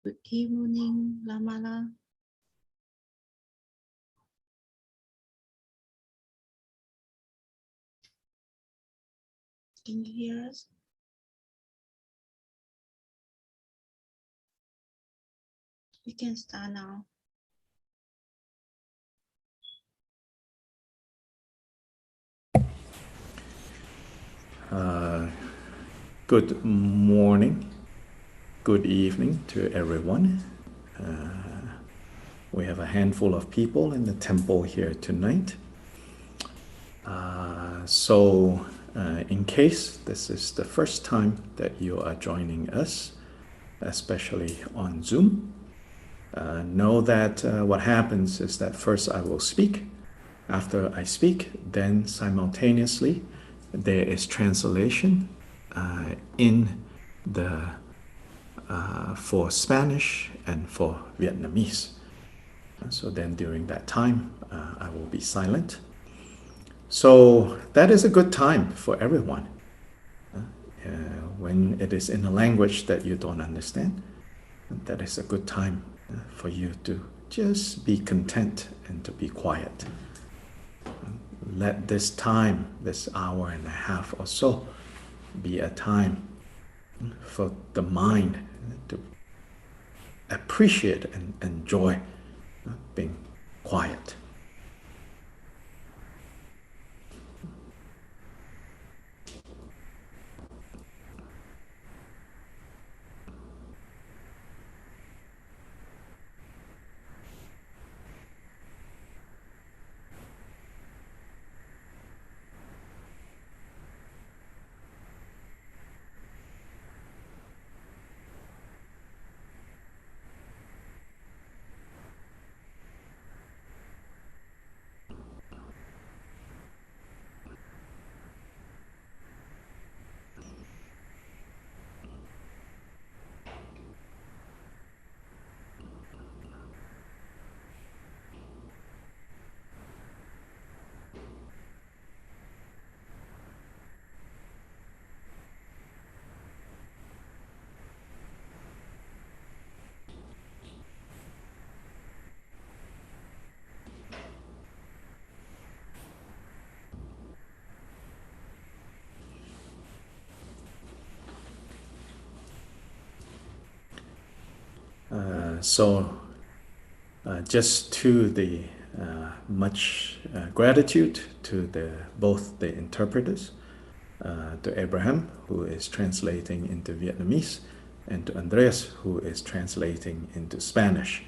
Good evening, Lamala. Can you hear us? We can start now. Good morning, good evening to everyone. We have a handful of people in the temple here tonight. In case this is the first time that you are joining us, especially on Zoom, know that what happens is that first I will speak. After I speak, then simultaneously there is translation in the for Spanish and for Vietnamese. So then during that time, I will be silent. So that is a good time for everyone. When it is in a language that you don't understand, that is a good time for you to just be content and to be quiet. Let this time, this hour and a half or so, be a time for the mind to appreciate and enjoy being quiet. Just to the much gratitude to both the interpreters, to Abraham, who is translating into Vietnamese, and to Andreas, who is translating into Spanish.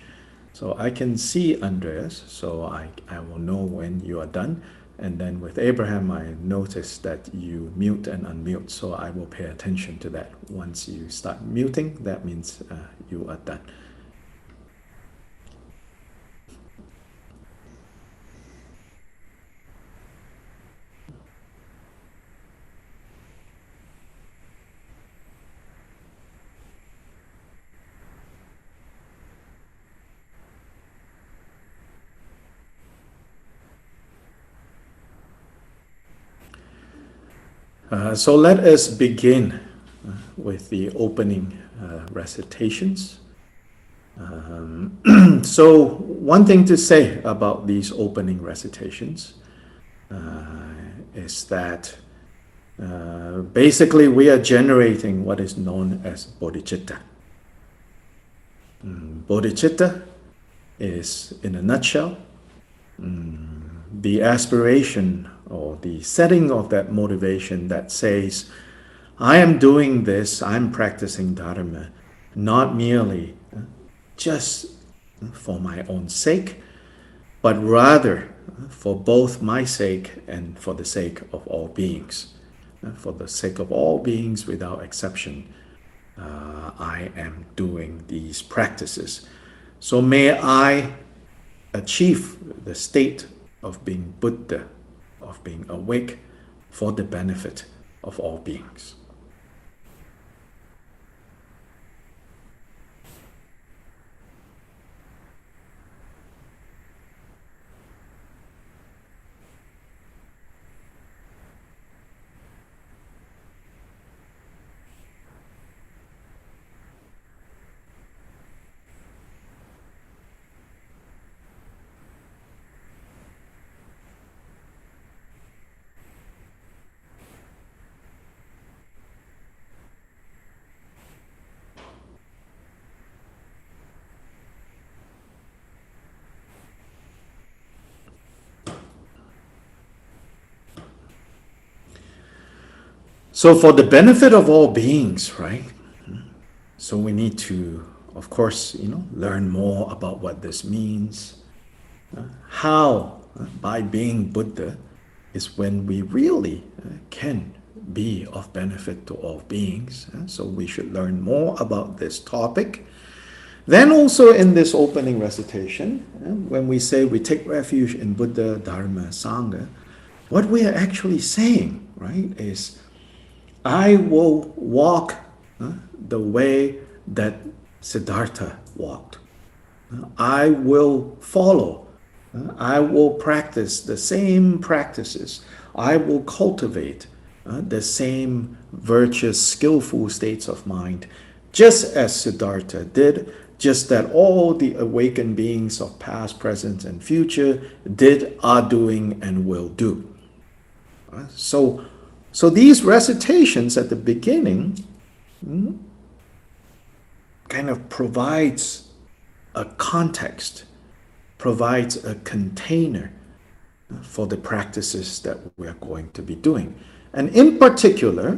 So I can see Andreas, so I will know when you are done. And then with Abraham, I noticed that you mute and unmute, so I will pay attention to that. Once you start muting, that means you are done. So let us begin with the opening recitations. So one thing to say about these opening recitations is that basically we are generating what is known as bodhicitta. Bodhicitta is, in a nutshell, the aspiration or the setting of that motivation that says, I am doing this, I'm practicing Dharma, not merely just for my own sake, but rather for both my sake and for the sake of all beings. For the sake of all beings without exception, I am doing these practices. So may I achieve the state of being Buddha, of being awake for the benefit of all beings. So for the benefit of all beings, right? So we need to, of course, learn more about what this means. How, by being Buddha, is when we really can be of benefit to all beings. So we should learn more about this topic. Then also in this opening recitation, when we say we take refuge in Buddha, Dharma, Sangha, what we are actually saying, right, is I will walk the way that Siddhartha walked. I will follow. I will practice the same practices. I will cultivate the same virtuous, skillful states of mind, just as Siddhartha did, just that all the awakened beings of past, present, and future did, are doing, and will do. So these recitations at the beginning kind of provides a context, provides a container for the practices that we are going to be doing. And in particular,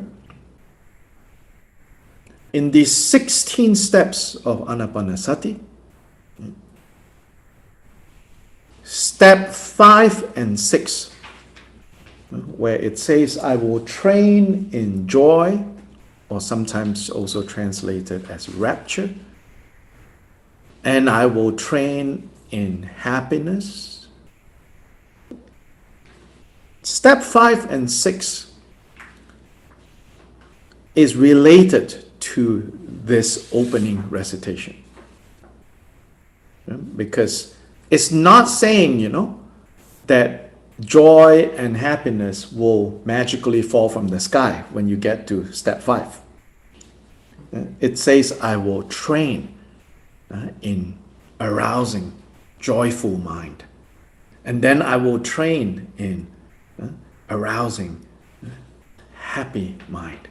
in these 16 steps of Anapanasati, step 5 and 6, where it says, I will train in joy, or sometimes also translated as rapture, and I will train in happiness. Step 5 and 6 is related to this opening recitation. Because it's not saying, that joy and happiness will magically fall from the sky when you get to step 5. It says, I will train in arousing joyful mind. And then I will train in arousing happy mind.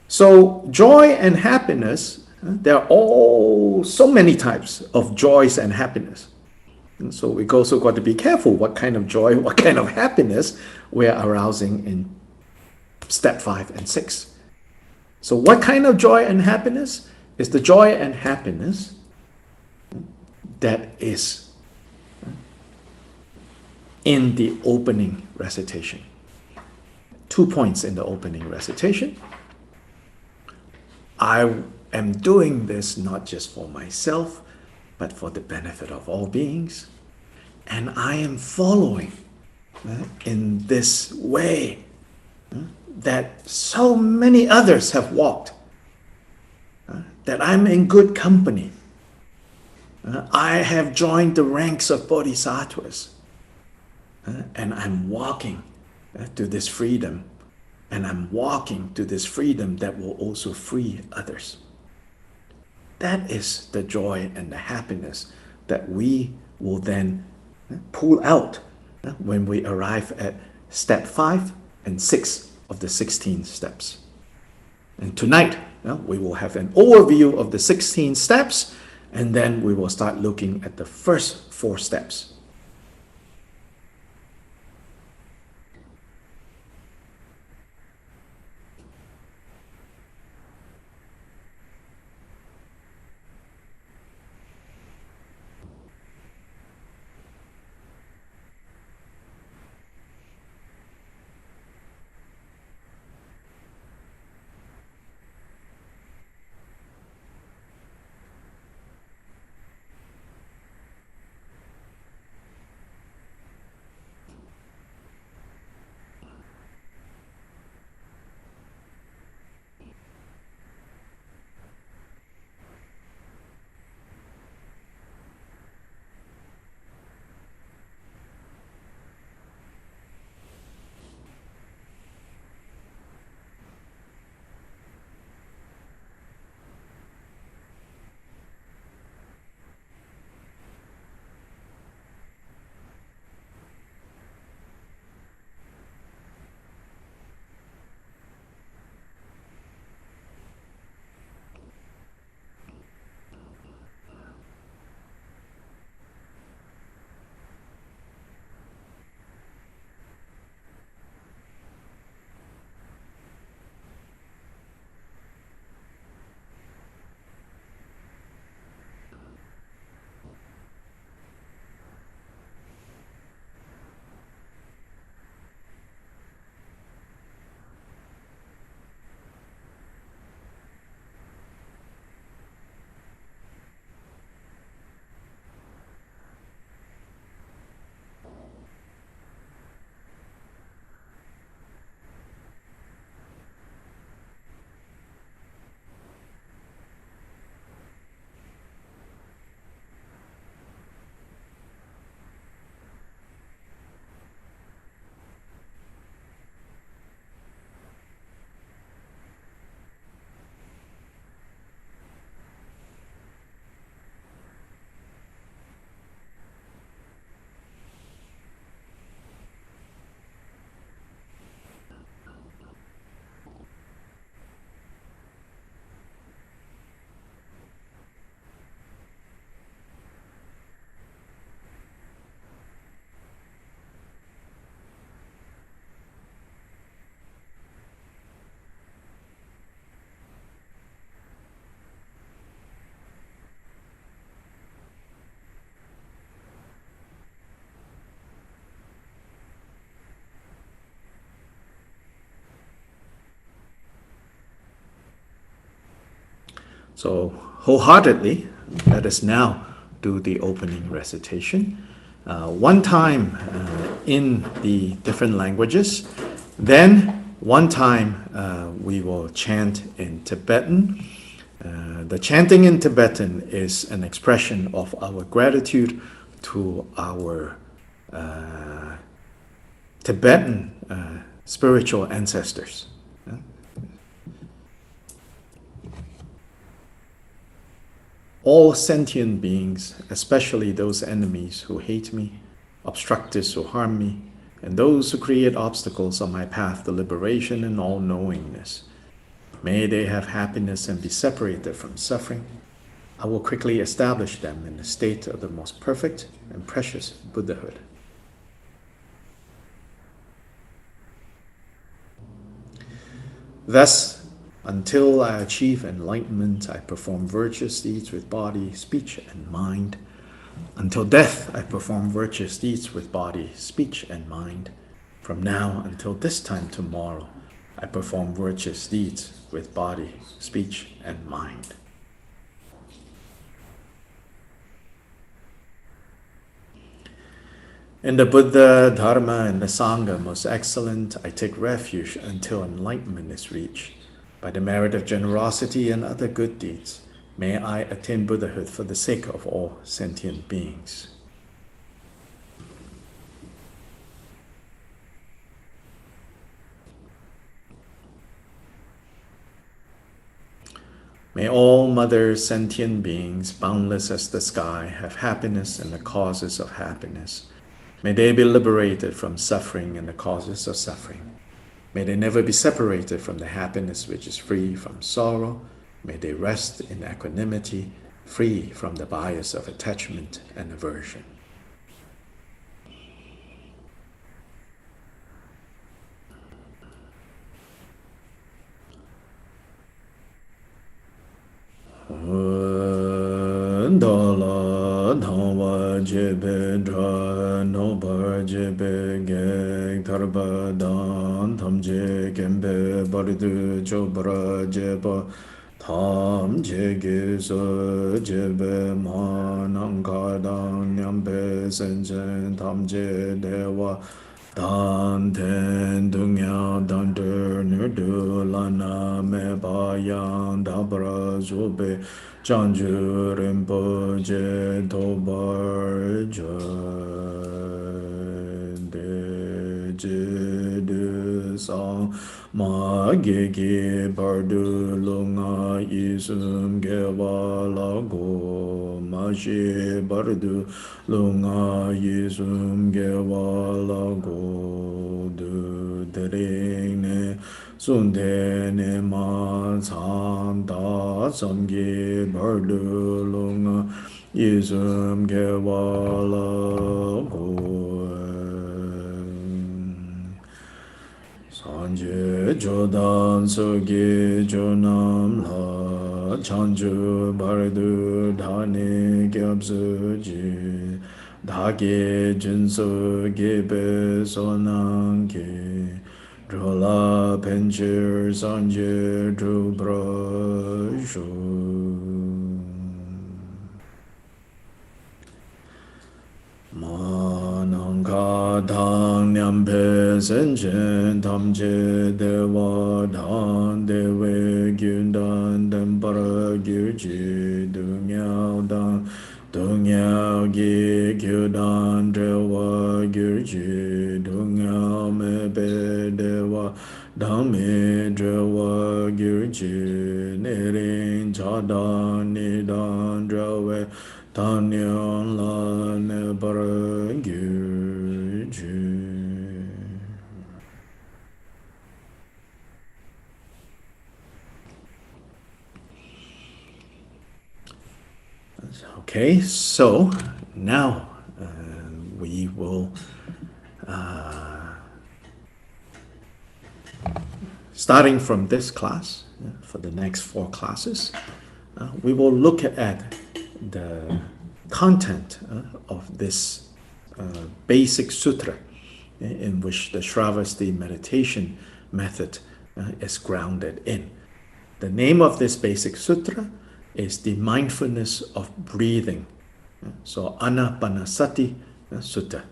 So joy and happiness, there are all so many types of joys and happiness. And so we also got to be careful what kind of joy, what kind of happiness we're arousing in step 5 and 6. So what kind of joy and happiness is the joy and happiness that is in the opening recitation? 2 points in the opening recitation. I am doing this not just for myself, but for the benefit of all beings. And I am following in this way that so many others have walked, that I'm in good company. I have joined the ranks of bodhisattvas, and I'm walking to this freedom, and I'm walking to this freedom that will also free others. That is the joy and the happiness that we will then pull out when we arrive at step 5 and 6 of the 16 steps. And tonight, we will have an overview of the 16 steps, and then we will start looking at the first 4 steps. So wholeheartedly, let us now do the opening recitation. One time in the different languages, then one time we will chant in Tibetan. The chanting in Tibetan is an expression of our gratitude to our Tibetan spiritual ancestors. All sentient beings, especially those enemies who hate me, obstructors who harm me, and those who create obstacles on my path to liberation and all-knowingness, may they have happiness and be separated from suffering. I will quickly establish them in the state of the most perfect and precious Buddhahood. Thus, until I achieve enlightenment, I perform virtuous deeds with body, speech, and mind. Until death, I perform virtuous deeds with body, speech, and mind. From now until this time tomorrow, I perform virtuous deeds with body, speech, and mind. In the Buddha, Dharma, and the Sangha, most excellent, I take refuge until enlightenment is reached. By the merit of generosity and other good deeds, may I attain Buddhahood for the sake of all sentient beings. May all mother sentient beings, boundless as the sky, have happiness and the causes of happiness. May they be liberated from suffering and the causes of suffering. May they never be separated from the happiness which is free from sorrow. May they rest in equanimity, free from the bias of attachment and aversion. Dala dhawa jebe dra nobar jebe gek tarba dan tamje gembe baridu chobra jeba tam jege so jebe manangkadan nyambe senjen tamje dewa dan ten dunya dan der nerdu lana me bayan dabra zobe Chanju Rinpoche Tobar De Du Sang Ma Gege Bardu Lunga Isum Gewa Lago Ma She Bardu Lunga Isum Gewa Lago Du Derene Sunde ne ma tsam da samge bardu lunga yizum ge wala go sanje jodan soge jonam la chanju bardu dhane gyabsu ji dhage jinsu gebe sonange Drola pencher sanje drubra shu Manangka dang nyampe senchen tamche dewa dang dewe gyundan dambara gyuji dungyao dang Dungyao gi gyudan drewa gyurji dungyao me be dewa dhamme drewa gyurji nirin chadan nidan drewe tanyan la nebara gyurji. Okay, so now we will starting from this class, for the next 4 classes, we will look at the content of this basic sutra in which the SHRAVASTI meditation method is grounded in. The name of this basic sutra is the mindfulness of breathing. So Anapanasati Sutta.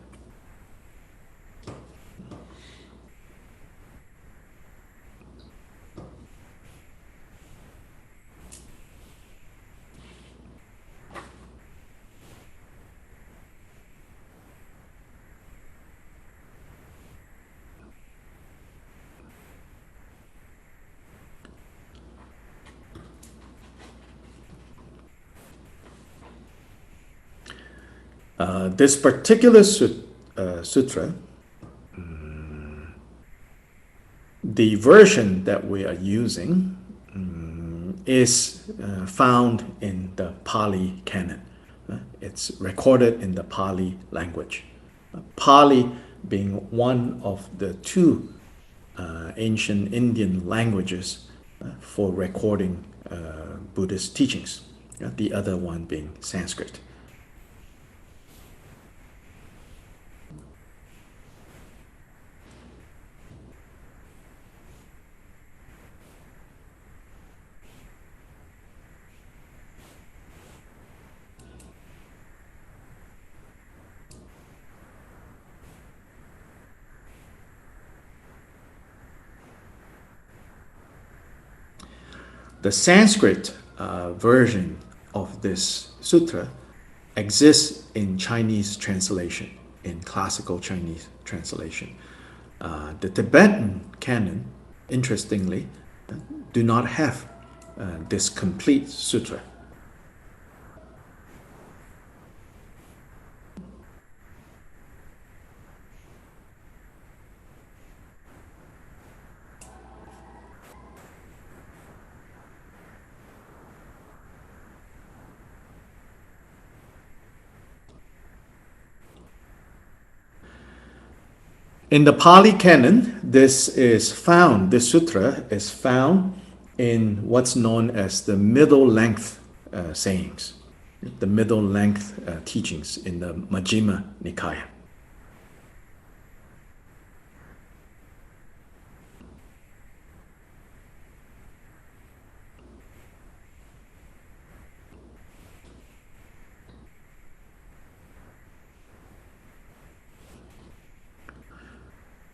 This particular sutra, the version that we are using is found in the Pali canon. It's recorded in the Pali language. Pali being one of the two ancient Indian languages for recording Buddhist teachings, the other one being Sanskrit. The Sanskrit version of this sutra exists in Chinese translation, in classical Chinese translation. The Tibetan canon, interestingly, do not have this complete sutra. In the Pali canon, this sutra is found in what's known as the middle length sayings, the middle length teachings in the Majjhima Nikaya.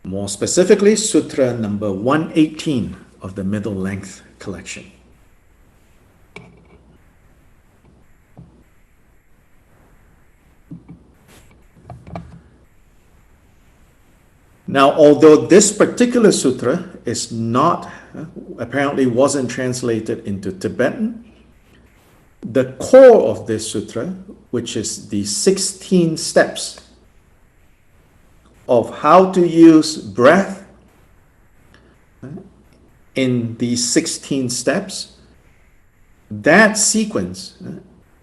More specifically, Sutra number 118 of the Middle Length collection. Now, although this particular sutra is not, apparently wasn't translated into Tibetan, the core of this sutra, which is the 16 steps of how to use breath in these 16 steps, that sequence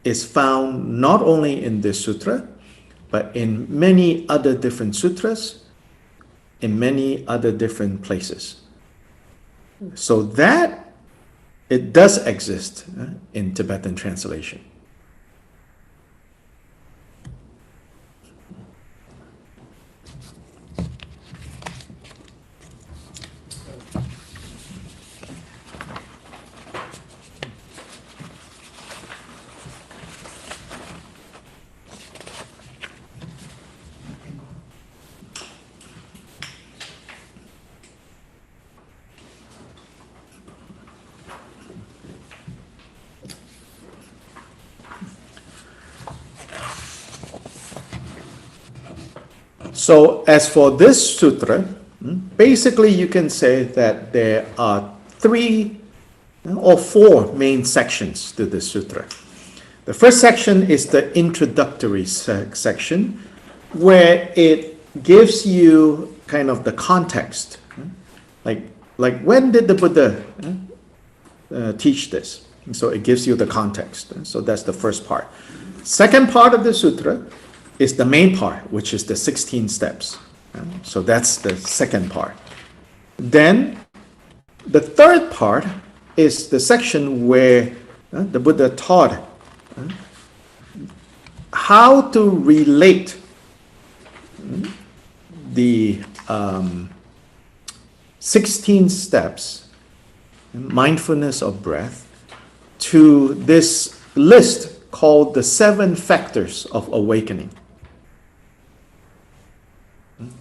is found not only in this sutra, but in many other different sutras, in many other different places. So that it does exist in Tibetan translation. So as for this sutra, basically you can say that there are 3 or 4 main sections to this sutra. The first section is the introductory section, where it gives you kind of the context. Like when did the Buddha teach this? So it gives you the context. So that's the first part. Second part of the sutra is the main part, which is the 16 steps. So that's the second part. Then the third part is the section where the Buddha taught how to relate the 16 steps, mindfulness of breath, to this list called the 7 factors of awakening.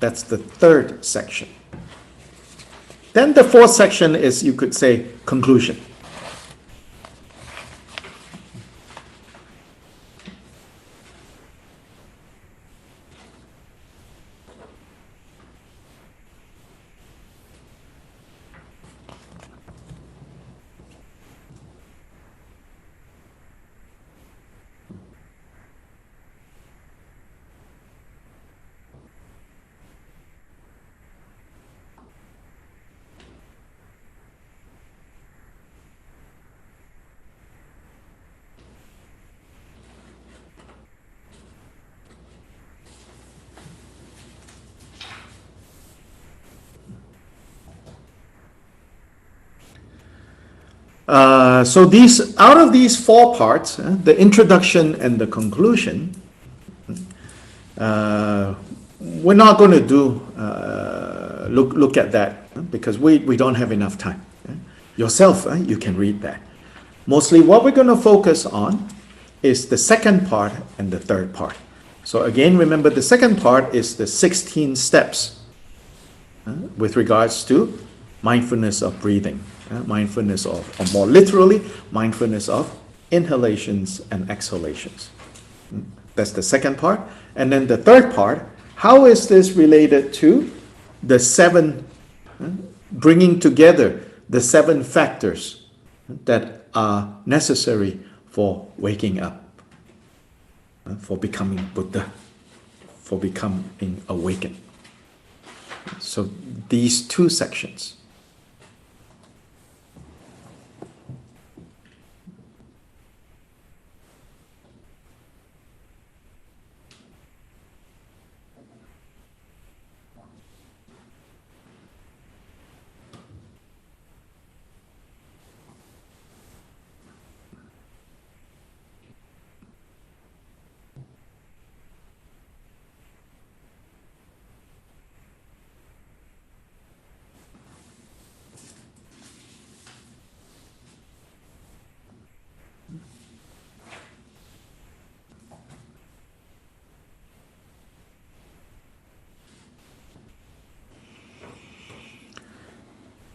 That's the third section. Then the fourth section is, you could say, conclusion. So out of these 4 parts, the introduction and the conclusion, we're not going to do look at that because we don't have enough time. Yourself, you can read that. Mostly what we're going to focus on is the second part and the third part. So again, remember the second part is the 16 steps with regards to mindfulness of breathing. Mindfulness of, or more literally, mindfulness of inhalations and exhalations. That's the second part. And then the third part, how is this related to the 7, bringing together the 7 factors that are necessary for waking up, for becoming Buddha, for becoming awakened. So these 2 sections.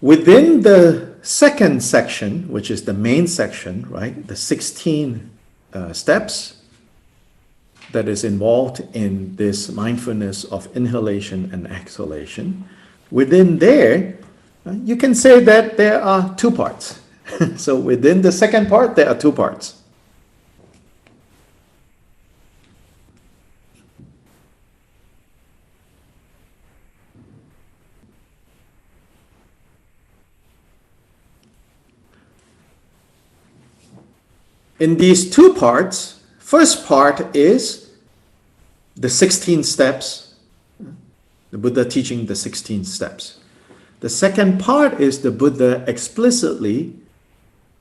Within the second section, which is the main section, right, the 16 steps that is involved in this mindfulness of inhalation and exhalation, within there, you can say that there are 2 parts. So within the second part, there are 2 parts. In these 2 parts, first part is the 16 steps, the Buddha teaching the 16 steps. The second part is the Buddha explicitly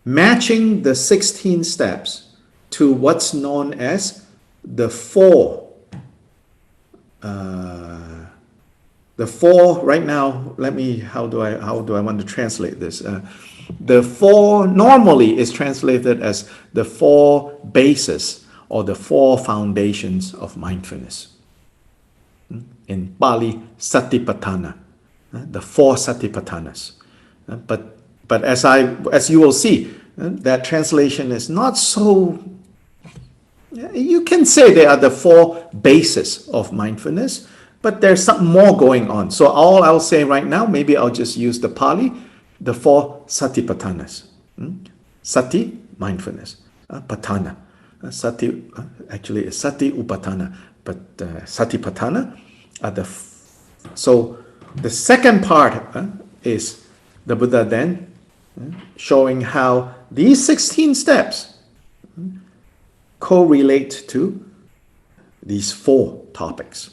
matching the 16 steps to what's known as the 4. The 4, right now, how do I want to translate this? The 4 normally is translated as the 4 bases or the 4 foundations of mindfulness. In Pali, Satipatthana, the 4 Satipatthanas. But as you will see, that translation is not so. You can say they are the 4 bases of mindfulness, but there's something more going on. So all I'll say right now, maybe I'll just use the Pali, the 4 Satipatthanas. Sati, mindfulness. Patthana. Sati, actually is Sati Upatthana, but Satipatthana are the. So the second part is the Buddha then showing how these 16 steps correlate to these 4 topics.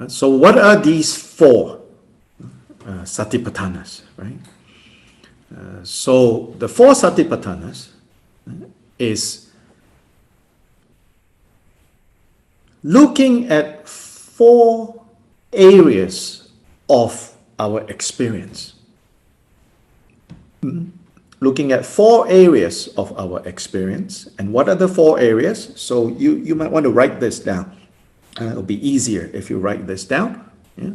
So what are these four satipatthanas, right? So the four satipatthanas is looking at four areas of our experience. Looking at four areas of our experience. And what are the four areas? So you might want to write this down. It'll be easier if you write this down. Yeah?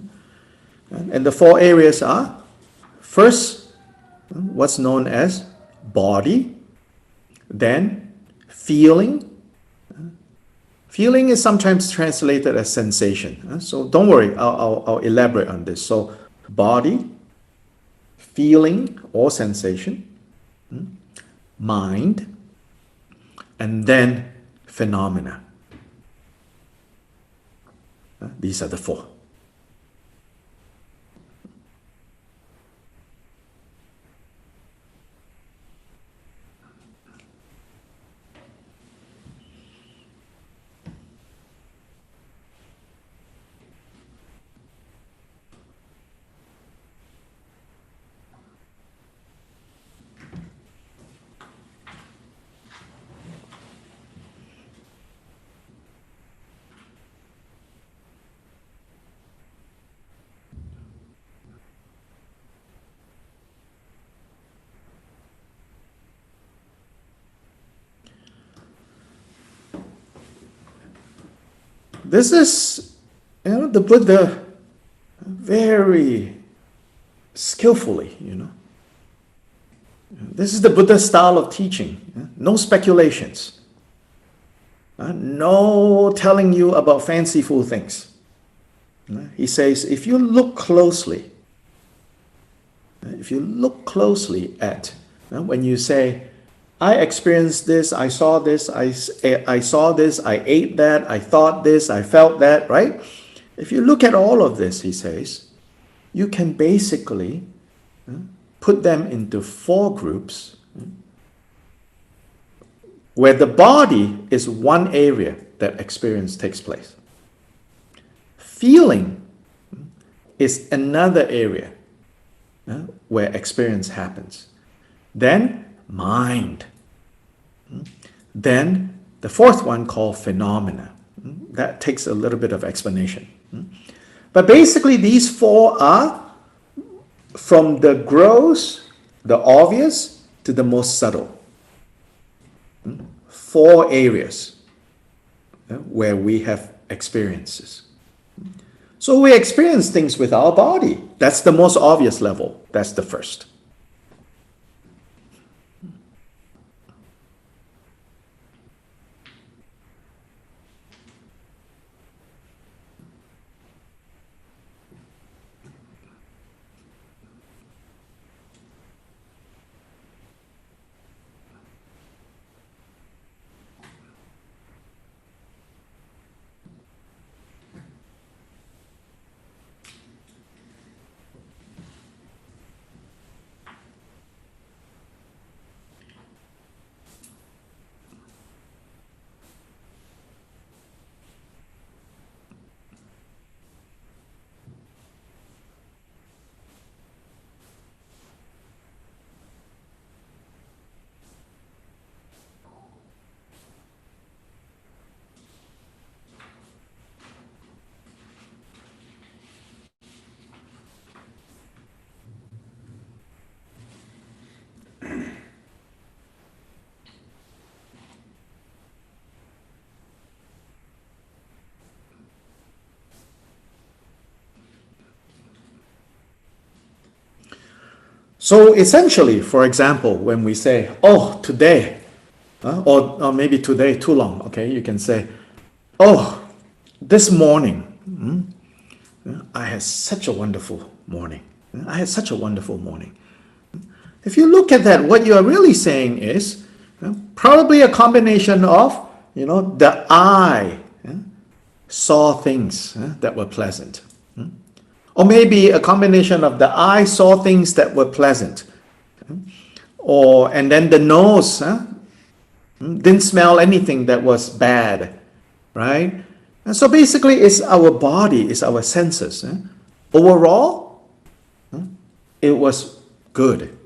And the four areas are, first, what's known as body, then feeling. Feeling is sometimes translated as sensation. So don't worry, I'll elaborate on this. So body, feeling or sensation, mind, and then phenomena. These are the four. This is, the Buddha very skillfully, This is the Buddha style of teaching. No speculations. No telling you about fanciful things. He says, if you look closely at, when you say, I experienced this, I saw this, I saw this, I ate that, I thought this, I felt that, right? If you look at all of this, he says, you can basically put them into four groups where the body is one area that experience takes place. Feeling is another area where experience happens. Then mind. Then the fourth one called phenomena. That takes a little bit of explanation. But basically these four are from the gross, the obvious, to the most subtle. Four areas where we have experiences. So we experience things with our body. That's the most obvious level. That's the first. So essentially, for example, when we say, oh, today, or maybe today too long, okay, you can say, oh, this morning, I had such a wonderful morning. I had such a wonderful morning. If you look at that, what you are really saying is probably a combination of, the eye saw things that were pleasant. Or maybe a combination of the eye saw things that were pleasant. And then the nose didn't smell anything that was bad, right? And so basically, it's our body, it's our senses. Overall, it was good.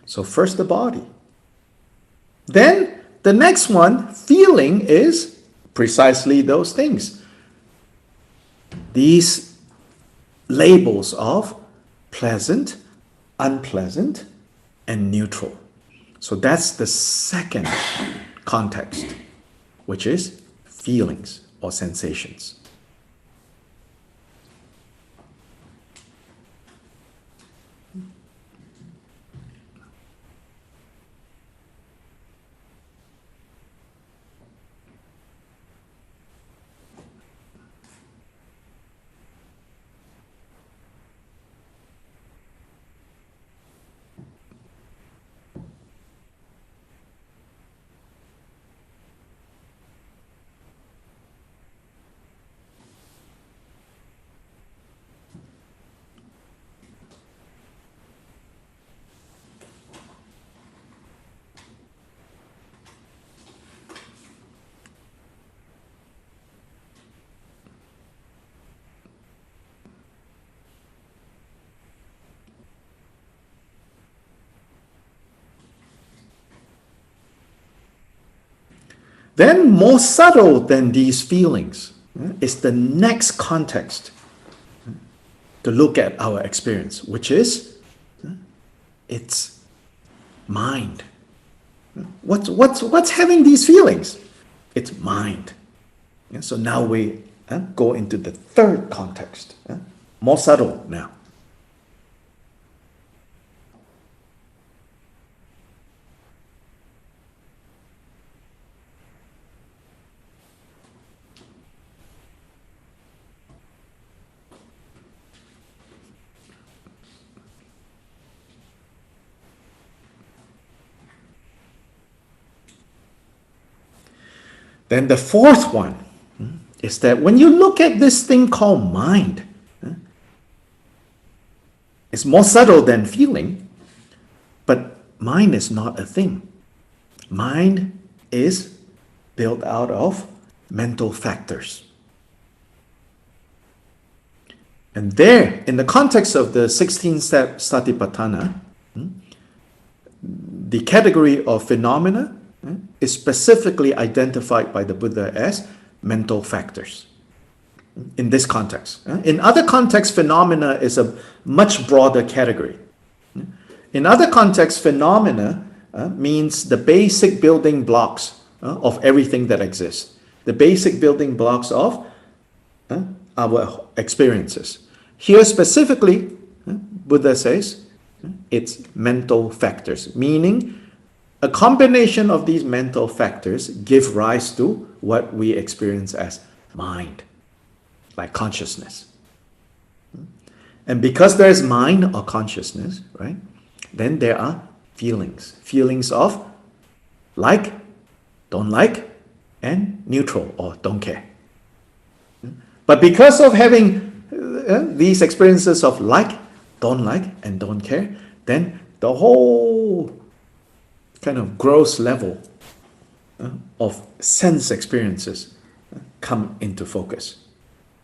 So first the body. Then the next one, feeling, is precisely those things. These labels of pleasant, unpleasant, and neutral. So that's the second context, which is feelings or sensations. Then, more subtle than these feelings is the next context to look at our experience, which is it's mind. What's having these feelings? It's mind. So now we go into the third context, more subtle now. Then the fourth one is that when you look at this thing called mind, it's more subtle than feeling, but mind is not a thing. Mind is built out of mental factors. And there, in the context of the 16-step Satipatthana, the category of phenomena is specifically identified by the Buddha as mental factors. In this context. In other contexts, phenomena is a much broader category. In other contexts, phenomena means the basic building blocks of everything that exists. The basic building blocks of our experiences. Here specifically, Buddha says, it's mental factors, meaning a combination of these mental factors give rise to what we experience as mind, like consciousness. And because there is mind or consciousness, right, then there are feelings. Feelings of like, don't like, and neutral or don't care. But because of having these experiences of like, and don't care, then the whole kind of gross level of sense experiences come into focus.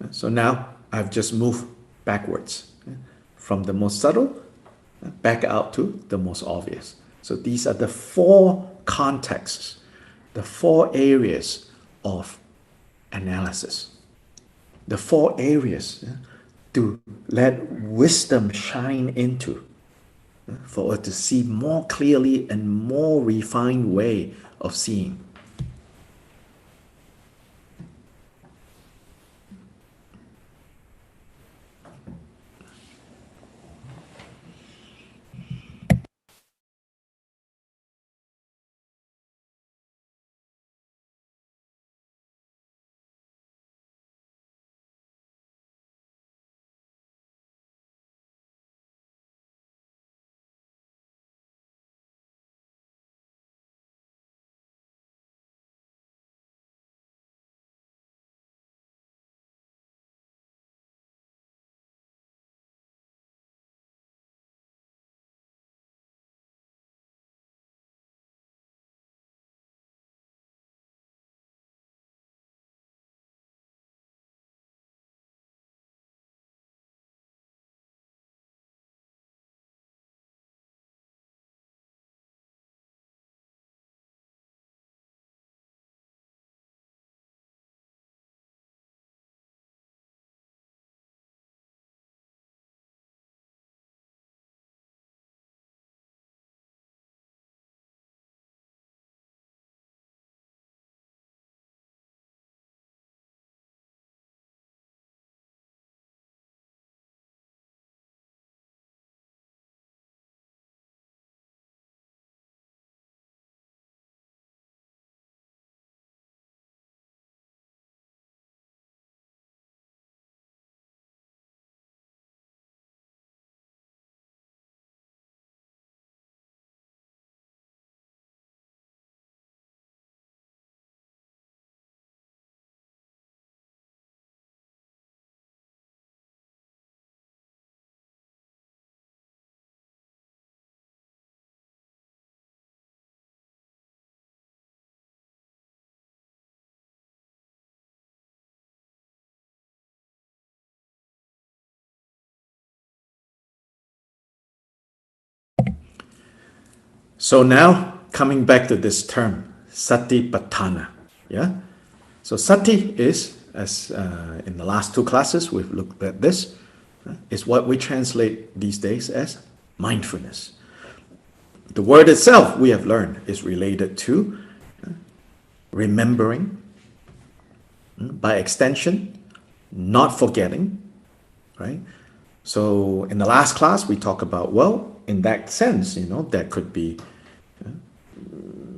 So now I've just moved backwards from the most subtle back out to the most obvious. So these are the four contexts, the four areas of analysis, the four areas to let wisdom shine into, for us to see more clearly and more refined way of seeing. So now, coming back to this term, satipatthana. Yeah? So sati is, as in the last two classes we've looked at this, is what we translate these days as mindfulness. The word itself, we have learned, is related to remembering, by extension, not forgetting, right? So in the last class, we talked about, well, in that sense, there could be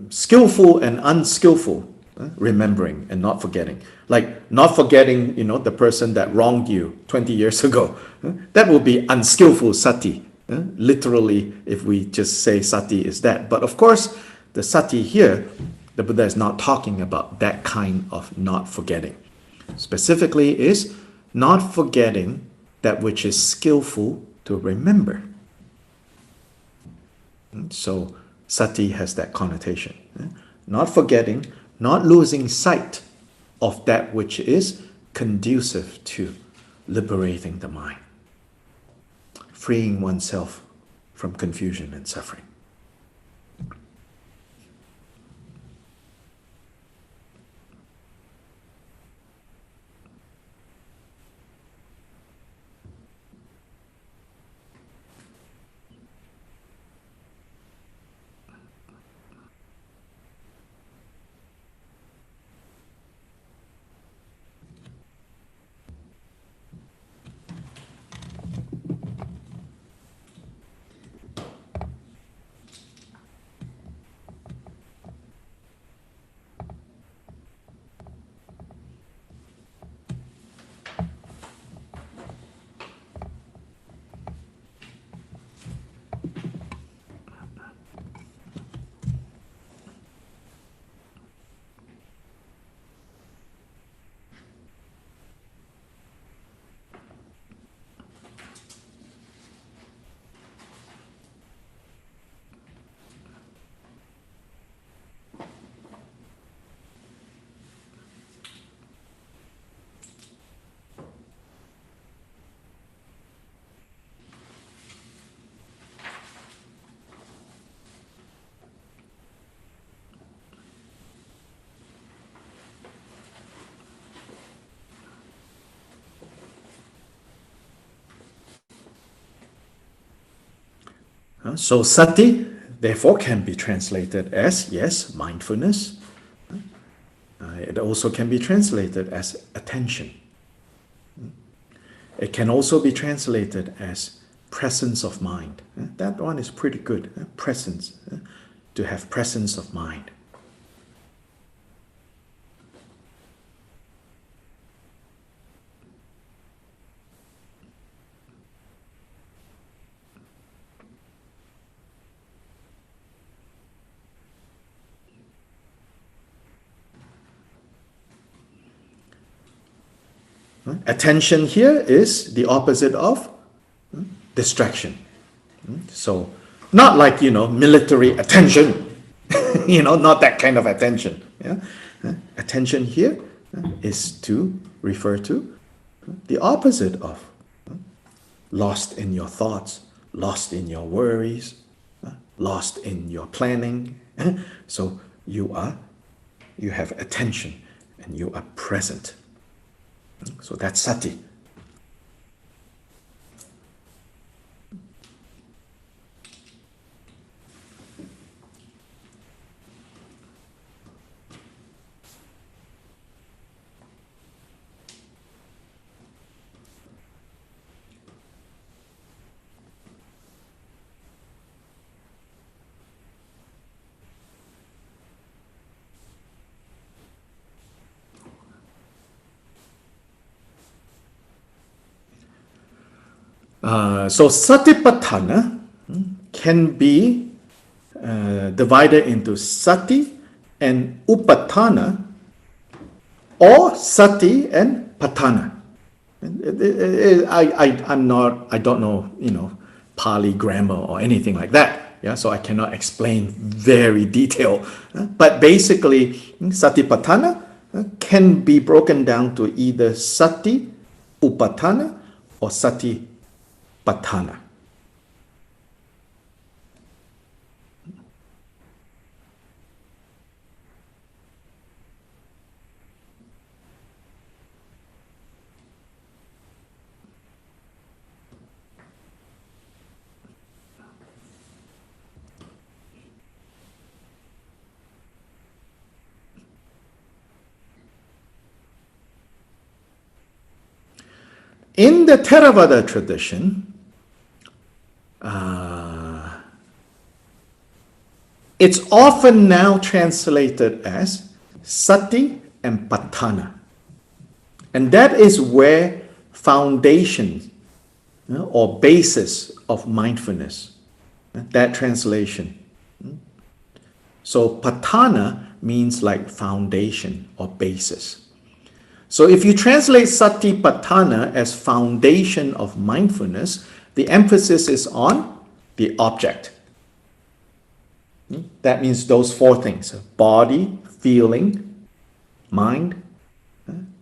skillful and unskillful remembering and not forgetting. Like not forgetting, the person that wronged you 20 years ago. That would be unskillful sati. Literally, if we just say sati is that. But of course, the sati here, the Buddha is not talking about that kind of not forgetting. Specifically is not forgetting that which is skillful to remember. So sati has that connotation. Not forgetting, not losing sight of that which is conducive to liberating the mind, freeing oneself from confusion and suffering. So sati, therefore, can be translated as, yes, mindfulness. It also can be translated as attention. It can also be translated as presence of mind. That one is pretty good. Presence, to have presence of mind. Attention here is the opposite of distraction. So not like, military attention, not that kind of attention. Yeah? Attention here is to refer to the opposite of lost in your thoughts, lost in your worries, lost in your planning. So you have attention and you are present. So that's sati. So satipatthana can be divided into sati and upatthana, or sati and patthana. I don't know, Pali grammar or anything like that. Yeah, so I cannot explain very detailed. But basically, satipatthana can be broken down to either sati upatthana or sati patthana. In the Theravada tradition, it's often now translated as sati and patthana. And that is where foundation or basis of mindfulness, that translation. So patthana means like foundation or basis. So if you translate sati patthana as foundation of mindfulness, the emphasis is on the object. That means those four things: body, feeling, mind,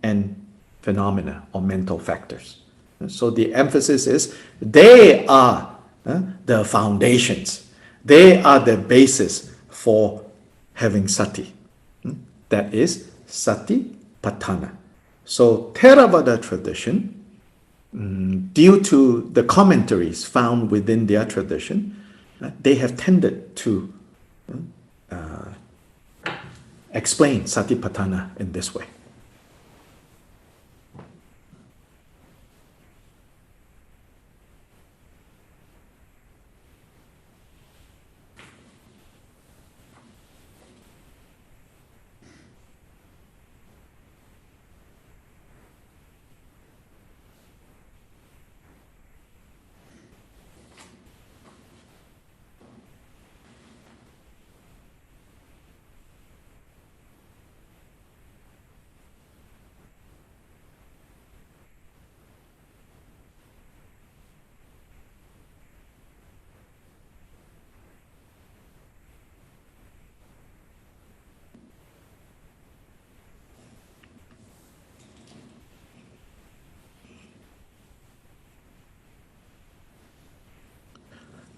and phenomena or mental factors. So the emphasis is they are the foundations. They are the basis for having sati. That is sati patthana. So Theravada tradition, due to the commentaries found within their tradition, they have tended to explain satipatthana in this way.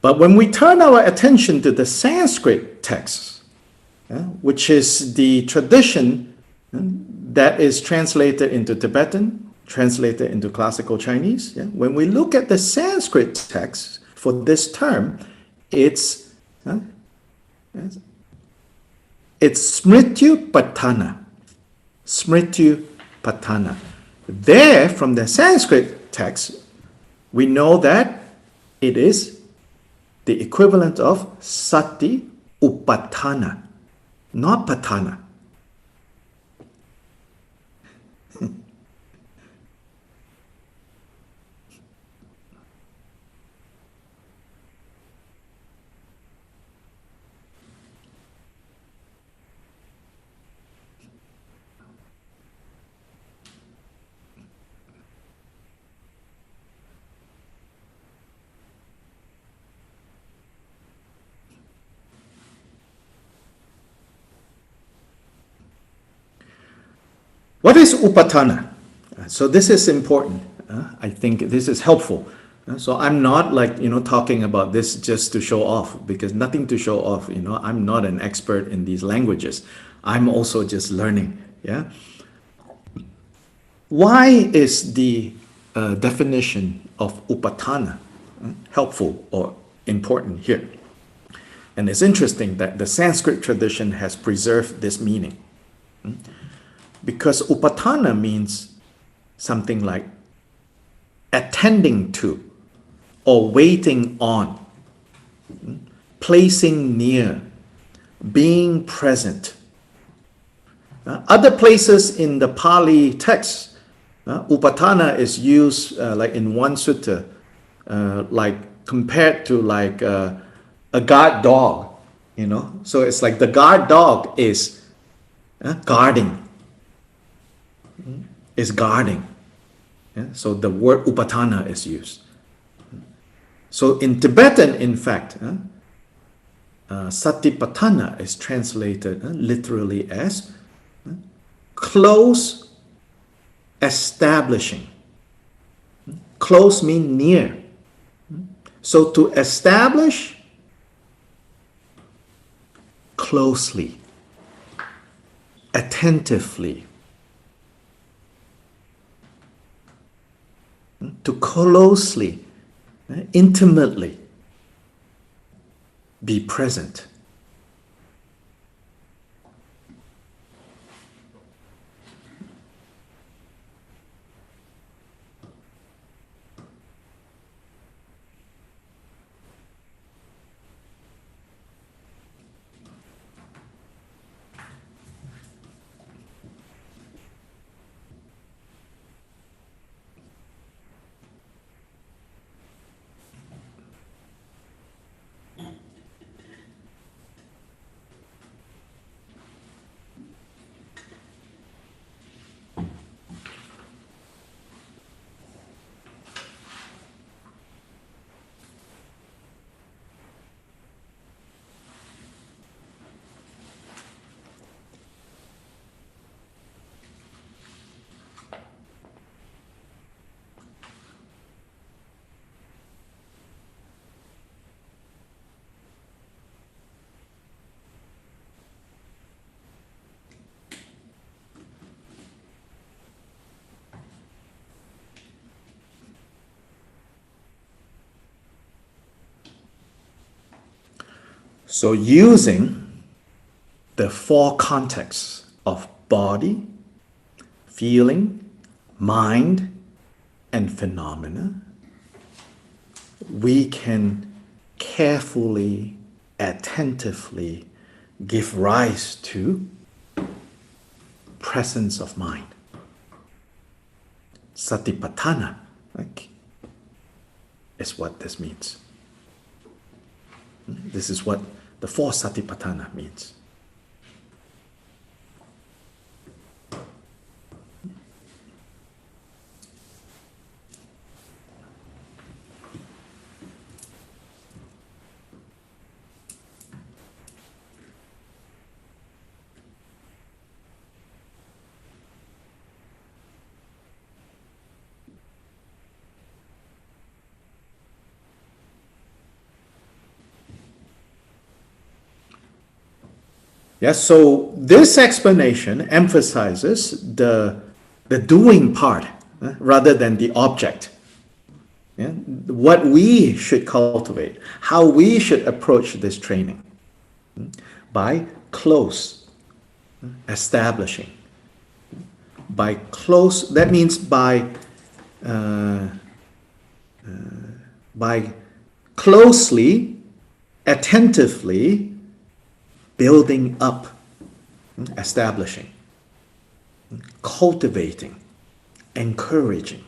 But when we turn our attention to the Sanskrit texts, which is the tradition that is translated into Tibetan, translated into classical Chinese, when we look at the Sanskrit text for this term, it's smrityu patthana. Smrityu patthana. There, from the Sanskrit text, we know that it is the equivalent of sati upatthana, not patthana. What is upatthana? So this is important. I think this is helpful. So I'm not like, talking about this just to show off, because nothing to show off. I'm not an expert in these languages. I'm also just learning. Yeah. Why is the definition of upatthana helpful or important here? And it's interesting that the Sanskrit tradition has preserved this meaning. Because upatthana means something like attending to or waiting on, placing near, being present. Other places in the Pali text, upatthana is used like in one sutta, like compared to like a guard dog, So it's like the guard dog is guarding. Is guarding. So the word upatthana is used. So in Tibetan, in fact, satipatthana is translated literally as close establishing. Close means near. So to establish closely, attentively, to closely, intimately be present. So using the four contexts of body, feeling, mind, and phenomena, we can carefully, attentively give rise to presence of mind. Satipatthana, like, is what this means. This is what the four Satipatthana means. Yes, so this explanation emphasizes the doing part rather than the object. Yeah? What we should cultivate, how we should approach this training by close establishing. By close, that means by closely, attentively building up, establishing, cultivating, encouraging.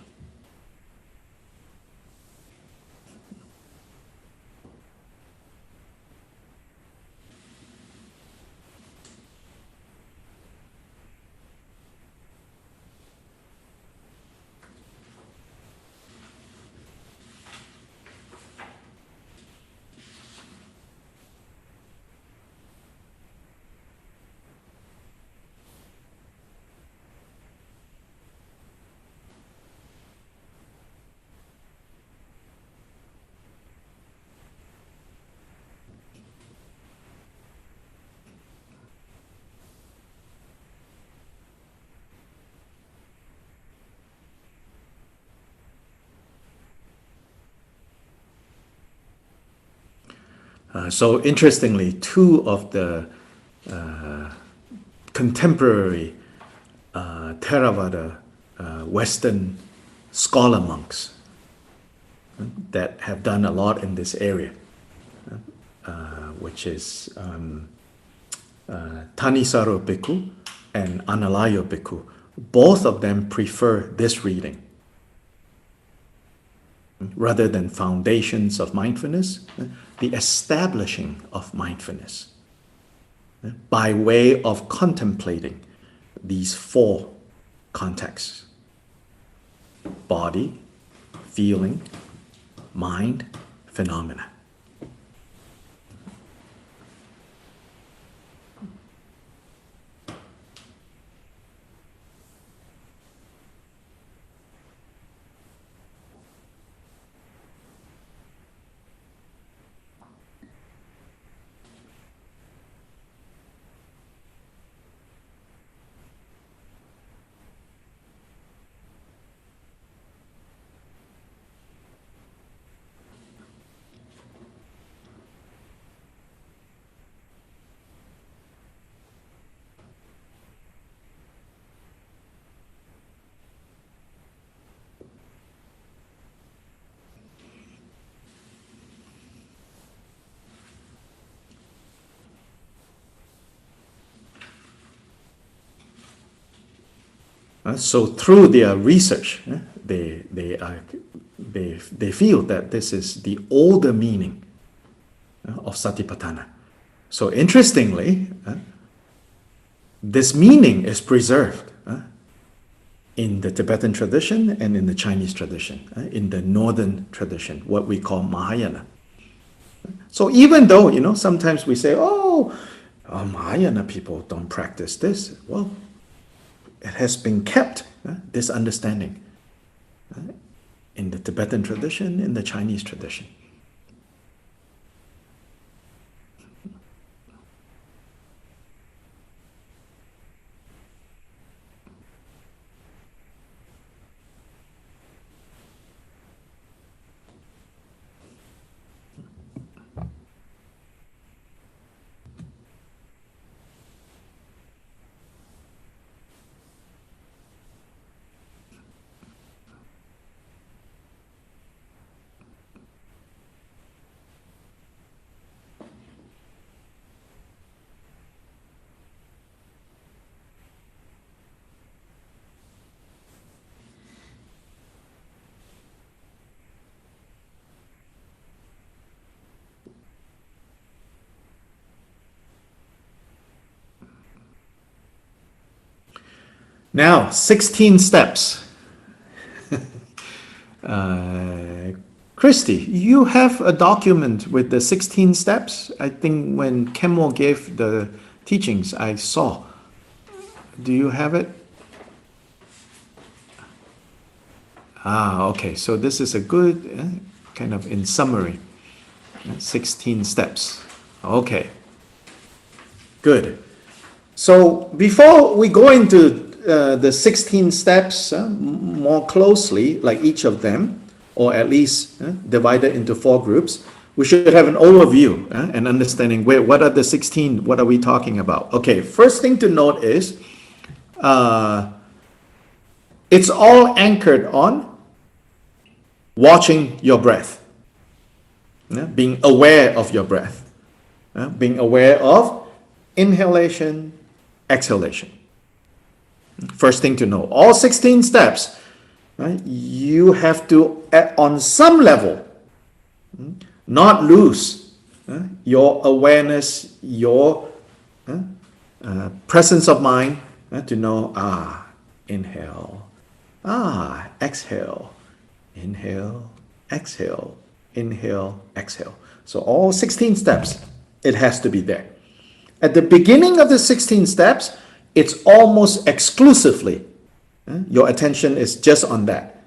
So interestingly, two of the contemporary Theravada Western scholar monks that have done a lot in this area, which is Thanissaro Bhikkhu and Analayo Bhikkhu. Both of them prefer this reading rather than foundations of mindfulness, the establishing of mindfulness by way of contemplating these four contexts: body, feeling, mind, phenomena. So through their research, they feel that this is the older meaning of Satipatthana. So interestingly, this meaning is preserved in the Tibetan tradition and in the Chinese tradition, in the northern tradition, what we call Mahayana. So even though, sometimes we say, Mahayana people don't practice this. Well, it has been kept, this understanding, in the Tibetan tradition, in the Chinese tradition. Now, 16 steps. Christy, you have a document with the 16 steps. I think when Kemo gave the teachings, I saw. Do you have it? Okay. So this is a good kind of in summary. 16 steps. Okay. Good. So before we go into the 16 steps more closely, like each of them, or at least divided into 4 groups, we should have an overview and understanding what are the 16, what are we talking about? Okay, first thing to note is it's all anchored on watching your breath, being aware of your breath, being aware of inhalation, exhalation. First thing to know, all 16 steps, right, you have to, on some level, not lose your awareness, your presence of mind to know, inhale, exhale, inhale, exhale, inhale, exhale. So all 16 steps, it has to be there. At the beginning of the 16 steps, it's almost exclusively, your attention is just on that.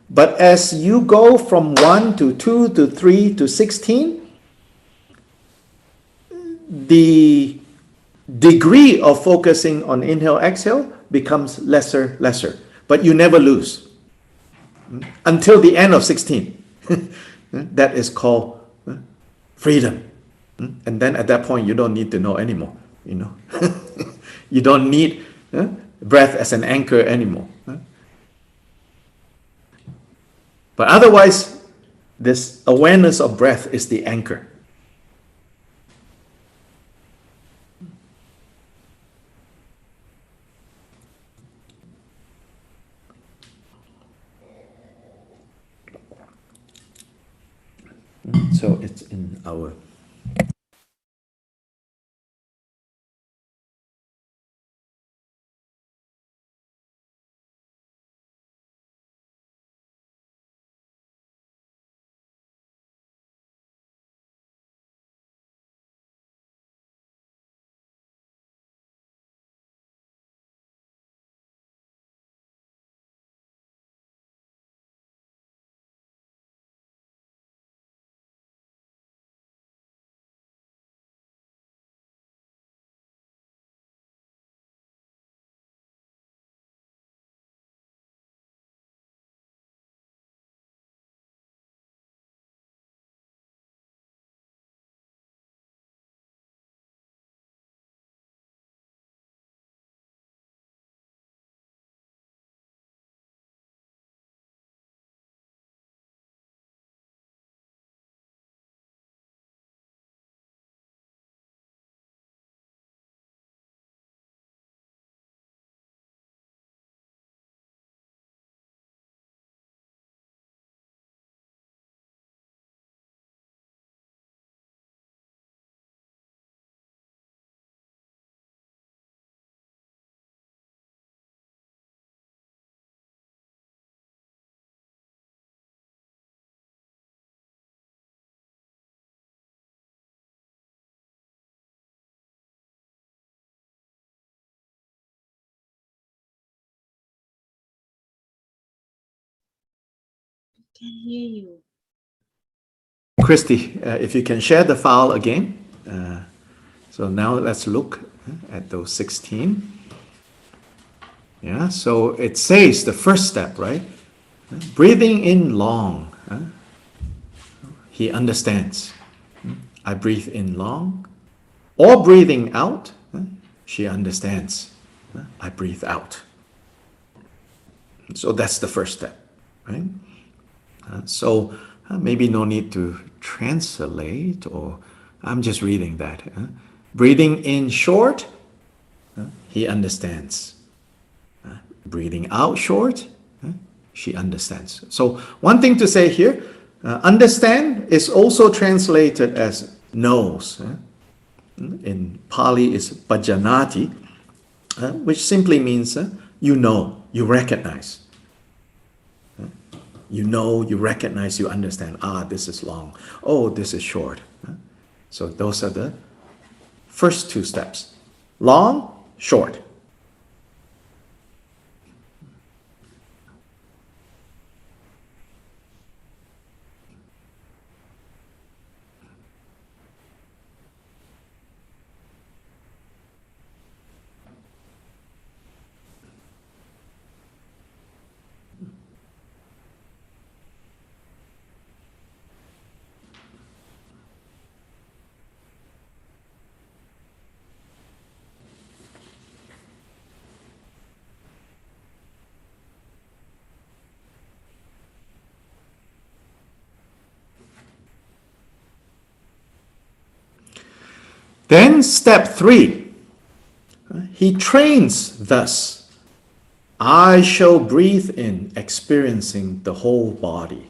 But as you go from 1 to 2 to 3 to 16, the degree of focusing on inhale, exhale becomes lesser. But you never lose until the end of 16. That is called freedom. And then at that point, you don't need to know anymore, You don't need breath as an anchor anymore. But otherwise, this awareness of breath is the anchor. So it's in our Can hear you. Christy, if you can share the file again. So now let's look at those 16. Yeah, so it says the first step, right? Breathing in long. He understands. I breathe in long. Or breathing out. She understands. I breathe out. So that's the first step, right? So maybe no need to translate, or I'm just reading that. Breathing in short, he understands. Breathing out short, she understands. So one thing to say here, understand is also translated as knows. In Pali is bhajanati, which simply means You know, you recognize. You know, you recognize, you understand. Ah, this is long. Oh, this is short. So those are the first two steps. Long, short. Then step 3, he trains thus. I shall breathe in, experiencing the whole body.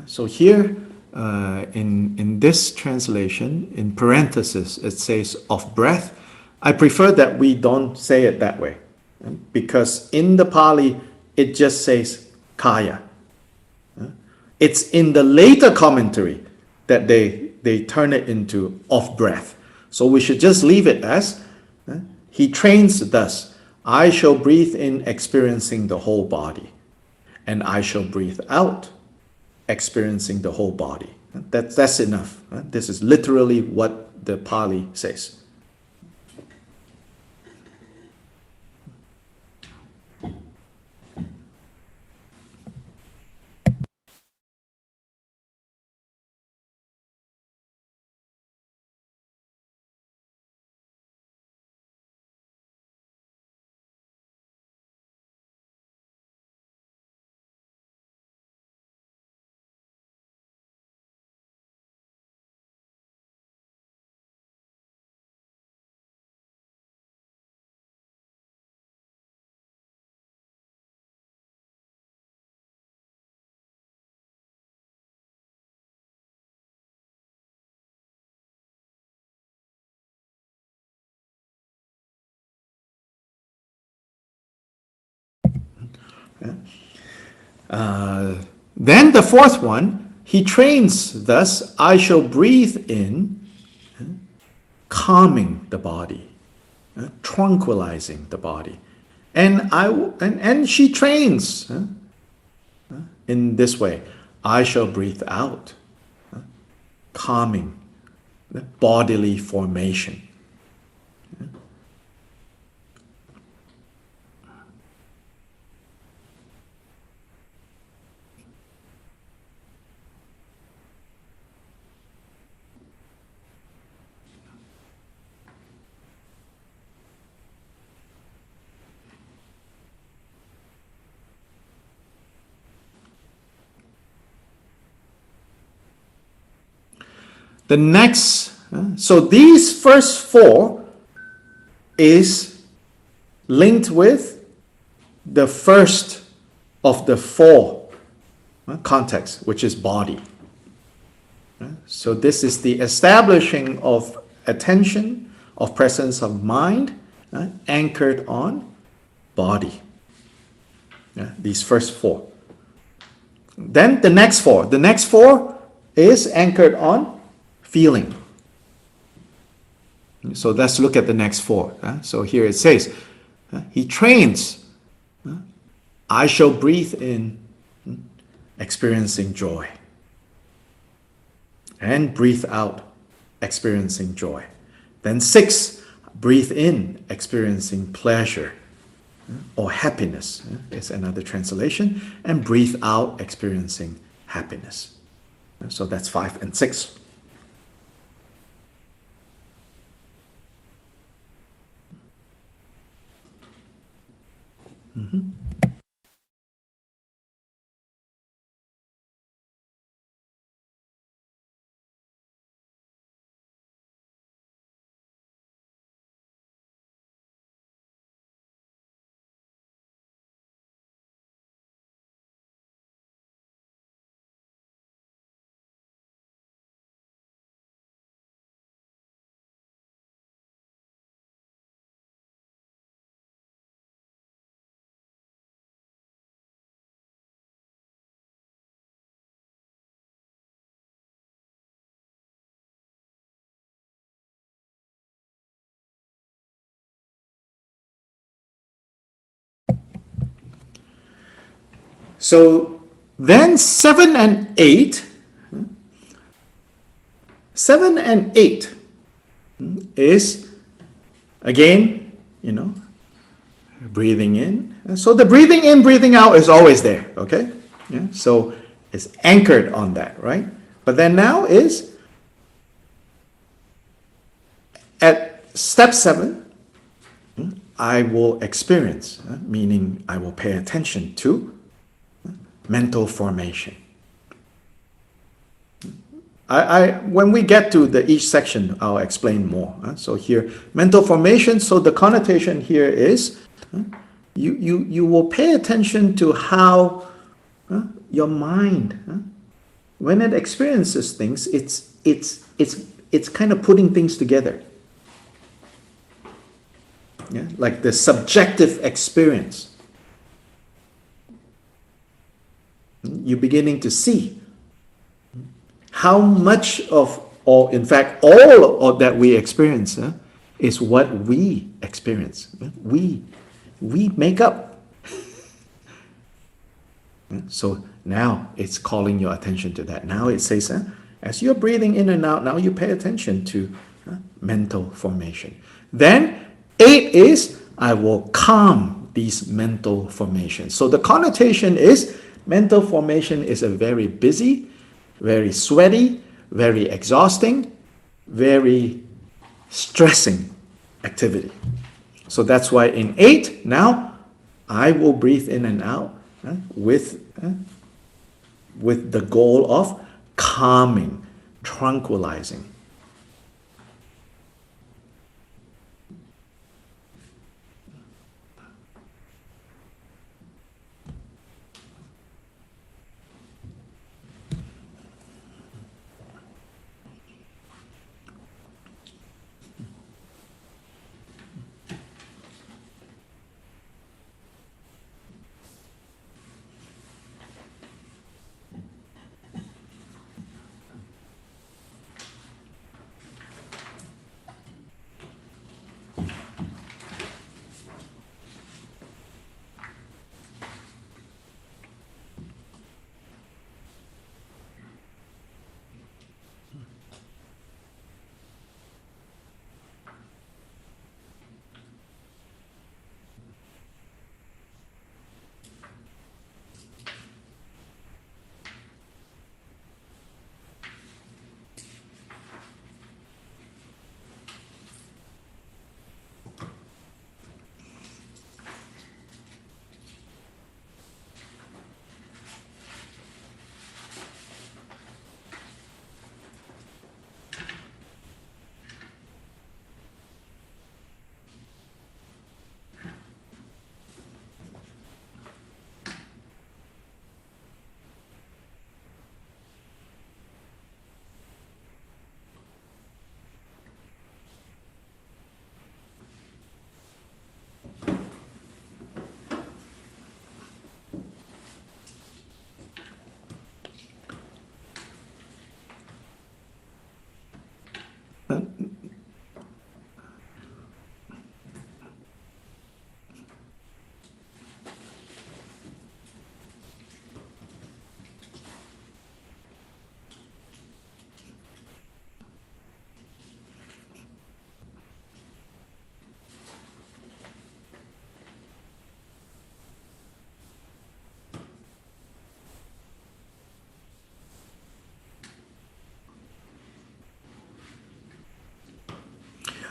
So here, in this translation, in parenthesis, it says of breath. I prefer that we don't say it that way, because in the Pali, it just says kaya. It's in the later commentary that they turn it into of breath. So we should just leave it as, he trains thus. I shall breathe in, experiencing the whole body, and I shall breathe out, experiencing the whole body. That's enough. This is literally what the Pali says. Then the fourth one, he trains thus, I shall breathe in, calming the body, tranquilizing the body. And she trains in this way. I shall breathe out, calming the bodily formation. The next, so these first four is linked with the first of the four contexts, which is body. So this is the establishing of attention, of presence of mind, anchored on body. These first four. Then the next four is anchored on feeling. So let's look at the next four. So here it says, he trains. I shall breathe in, experiencing joy. And breathe out, experiencing joy. Then 6, breathe in, experiencing pleasure or happiness is another translation. And breathe out, experiencing happiness. So that's 5 and 6. So then 7 and 8, 7 and 8 is, again, you know, breathing in. So the breathing in, breathing out is always there, okay? Yeah? So it's anchored on that, right? But then now is at step 7, I will experience, meaning I will pay attention to mental formation. When we get to each section, I'll explain more. So here, mental formation, so the connotation here is you will pay attention to how your mind, when it experiences things, it's kind of putting things together. Yeah? Like the subjective experience. You're beginning to see how much of, or in fact, all of that we experience is what we experience. We make up. So now it's calling your attention to that. Now it says, as you're breathing in and out, now you pay attention to mental formation. Then 8 is, I will calm these mental formations. So the connotation is, mental formation is a very busy, very sweaty, very exhausting, very stressing activity. So that's why in 8, now, I will breathe in and out with the goal of calming, tranquilizing.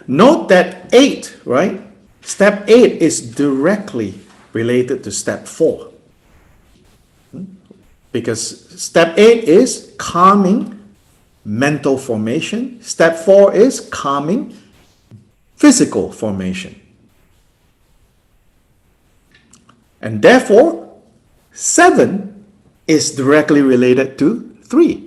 Note that 8, right? Step 8 is directly related to step 4. Because step 8 is calming mental formation. Step 4 is calming physical formation. And therefore, 7 is directly related to 3.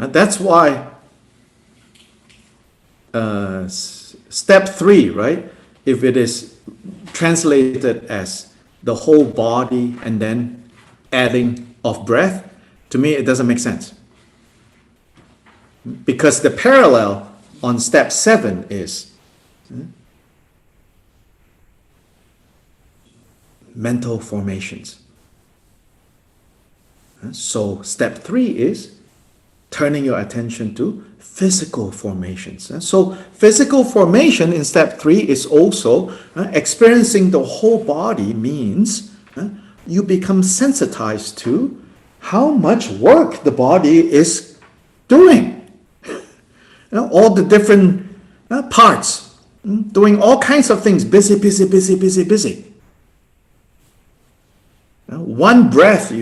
And that's why step 3, right? If it is translated as the whole body and then adding of breath, to me it doesn't make sense. Because the parallel on step 7 is mental formations. So step 3 is turning your attention to physical formations. So physical formation in step 3 is also experiencing the whole body means you become sensitized to how much work the body is doing. All the different parts, doing all kinds of things, busy, busy, busy, busy, busy. One breath,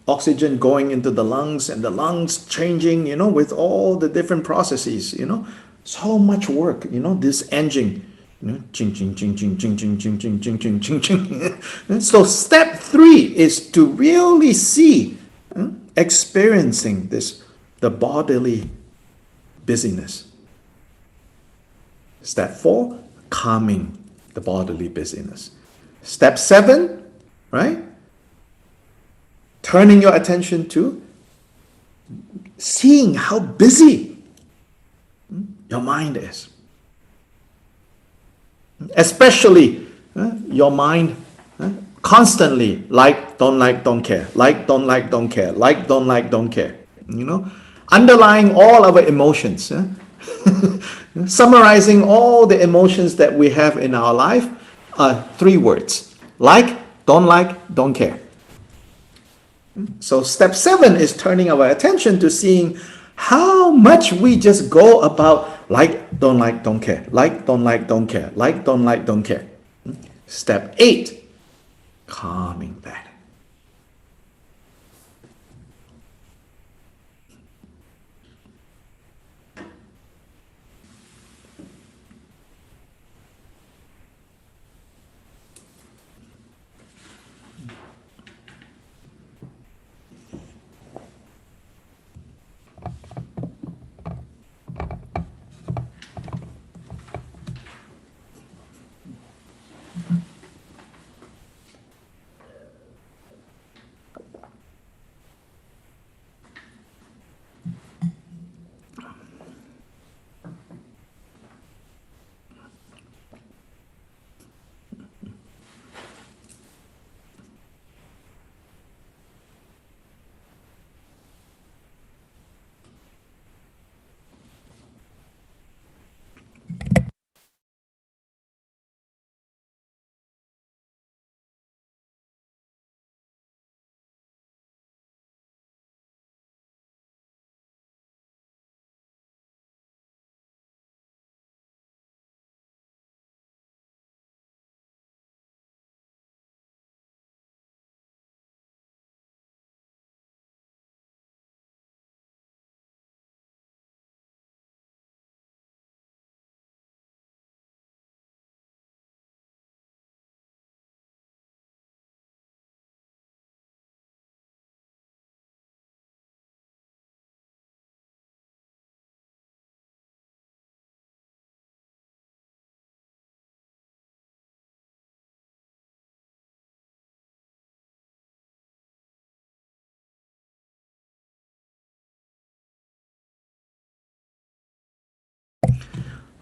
oxygen going into the lungs and the lungs changing, with all the different processes, so much work, this engine, ching, ching, ching, ching, ching, ching, ching, ching, ching, ching, ching, ching. So step 3 is to really see, experiencing the bodily busyness. Step 4, calming the bodily busyness. Step 7, right? Turning your attention to seeing how busy your mind is. Especially your mind constantly like, don't care, like, don't care, like, don't care. Underlying all our emotions. Summarizing all the emotions that we have in our life are 3 words. Like, don't care. So step 7 is turning our attention to seeing how much we just go about like, don't care, like, don't care, like, don't care. Step 8, calming that.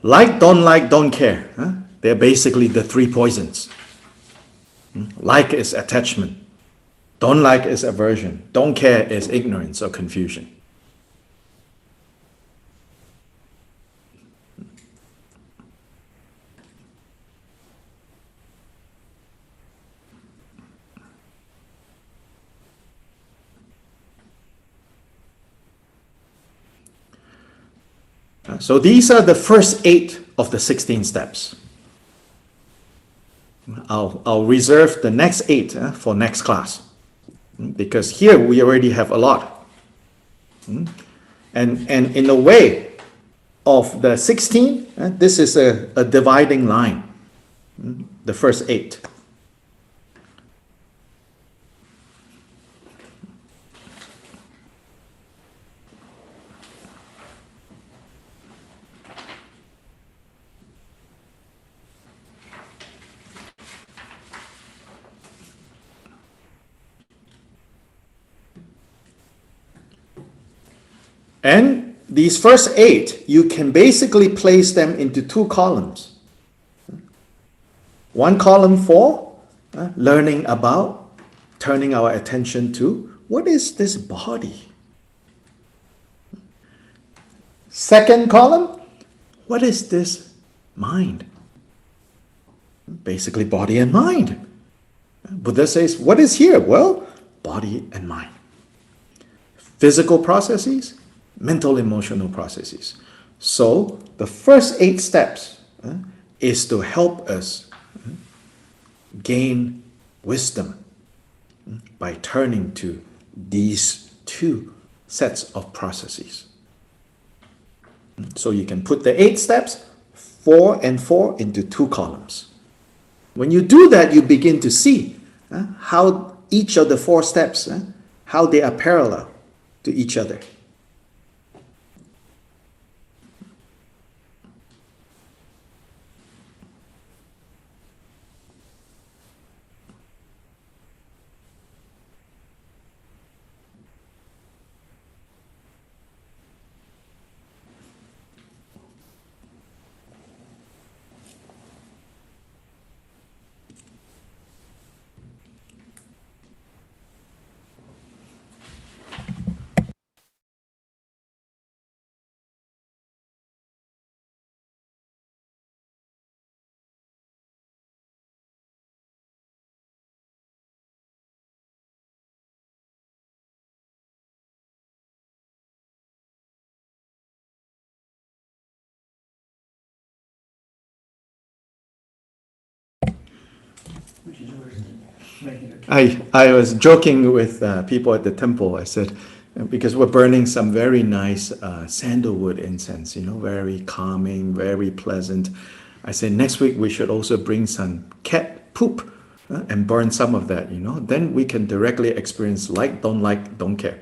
Like, don't care. They're basically the 3 poisons. Like is attachment. Don't like is aversion. Don't care is ignorance or confusion. So these are the first 8 of the 16 steps. I'll reserve the next 8 for next class, because here we already have a lot. And in a way of the 16, this is a dividing line, the first 8. And these first 8, you can basically place them into 2 columns. One column for learning about, turning our attention to, what is this body? Second column, what is this mind? Basically body and mind. Buddha says, what is here? Well, body and mind. Physical processes, mental emotional processes. So the first 8 steps is to help us gain wisdom by turning to these 2 sets of processes. So you can put the 8 steps, 4 and 4, into 2 columns. When you do that, you begin to see how each of the 4 steps, how they are parallel to each other. I was joking with people at the temple. I said, because we're burning some very nice sandalwood incense, very calming, very pleasant. I said, next week we should also bring some cat poop and burn some of that, Then we can directly experience like, don't care.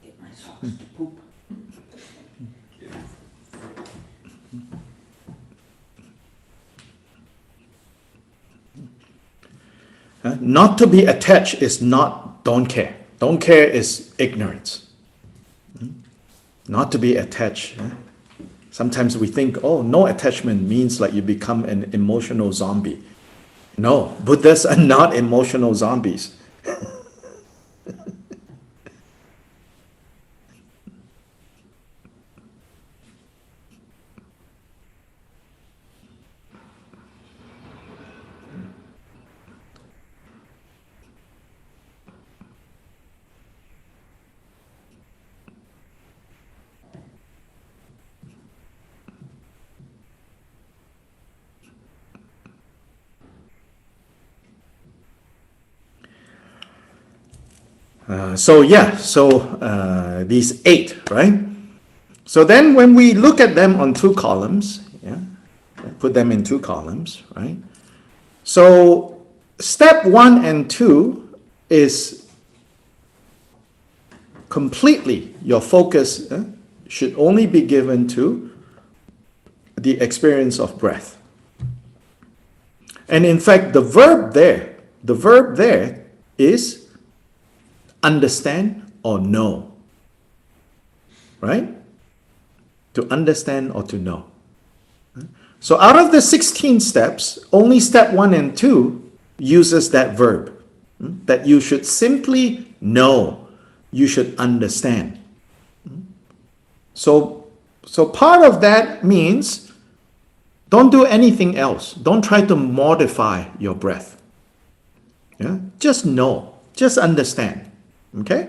Get my socks to poop. Not to be attached is not don't care. Don't care is ignorance. Not to be attached. Sometimes we think, oh, no attachment means like you become an emotional zombie. No, Buddhas are not emotional zombies. So these 8, right? So then when we look at them on 2 columns, put them in 2 columns, right? So step 1 and 2 is completely, your focus should only be given to the experience of breath. And in fact, the verb there is understand or know, right? To understand or to know. So out of the 16 steps, only step 1 and 2 uses that verb, that you should simply know, you should understand. So part of that means don't do anything else. Don't try to modify your breath. Just know, just understand. Okay?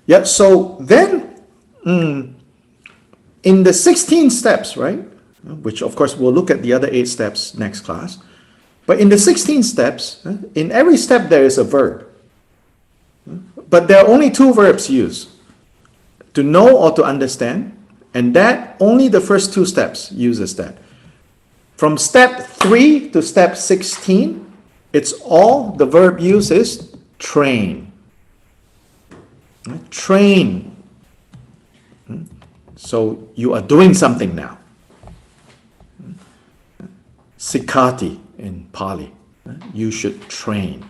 Yeah, so then in the 16 steps, right, which of course we'll look at the other 8 steps next class, but in the 16 steps, in every step there is a verb. But there are only 2 verbs used, to know or to understand, and that only the first 2 steps uses that. From step 3 to step 16, it's all the verb used is train. Train. So you are doing something now. Sikati in Pali. You should train.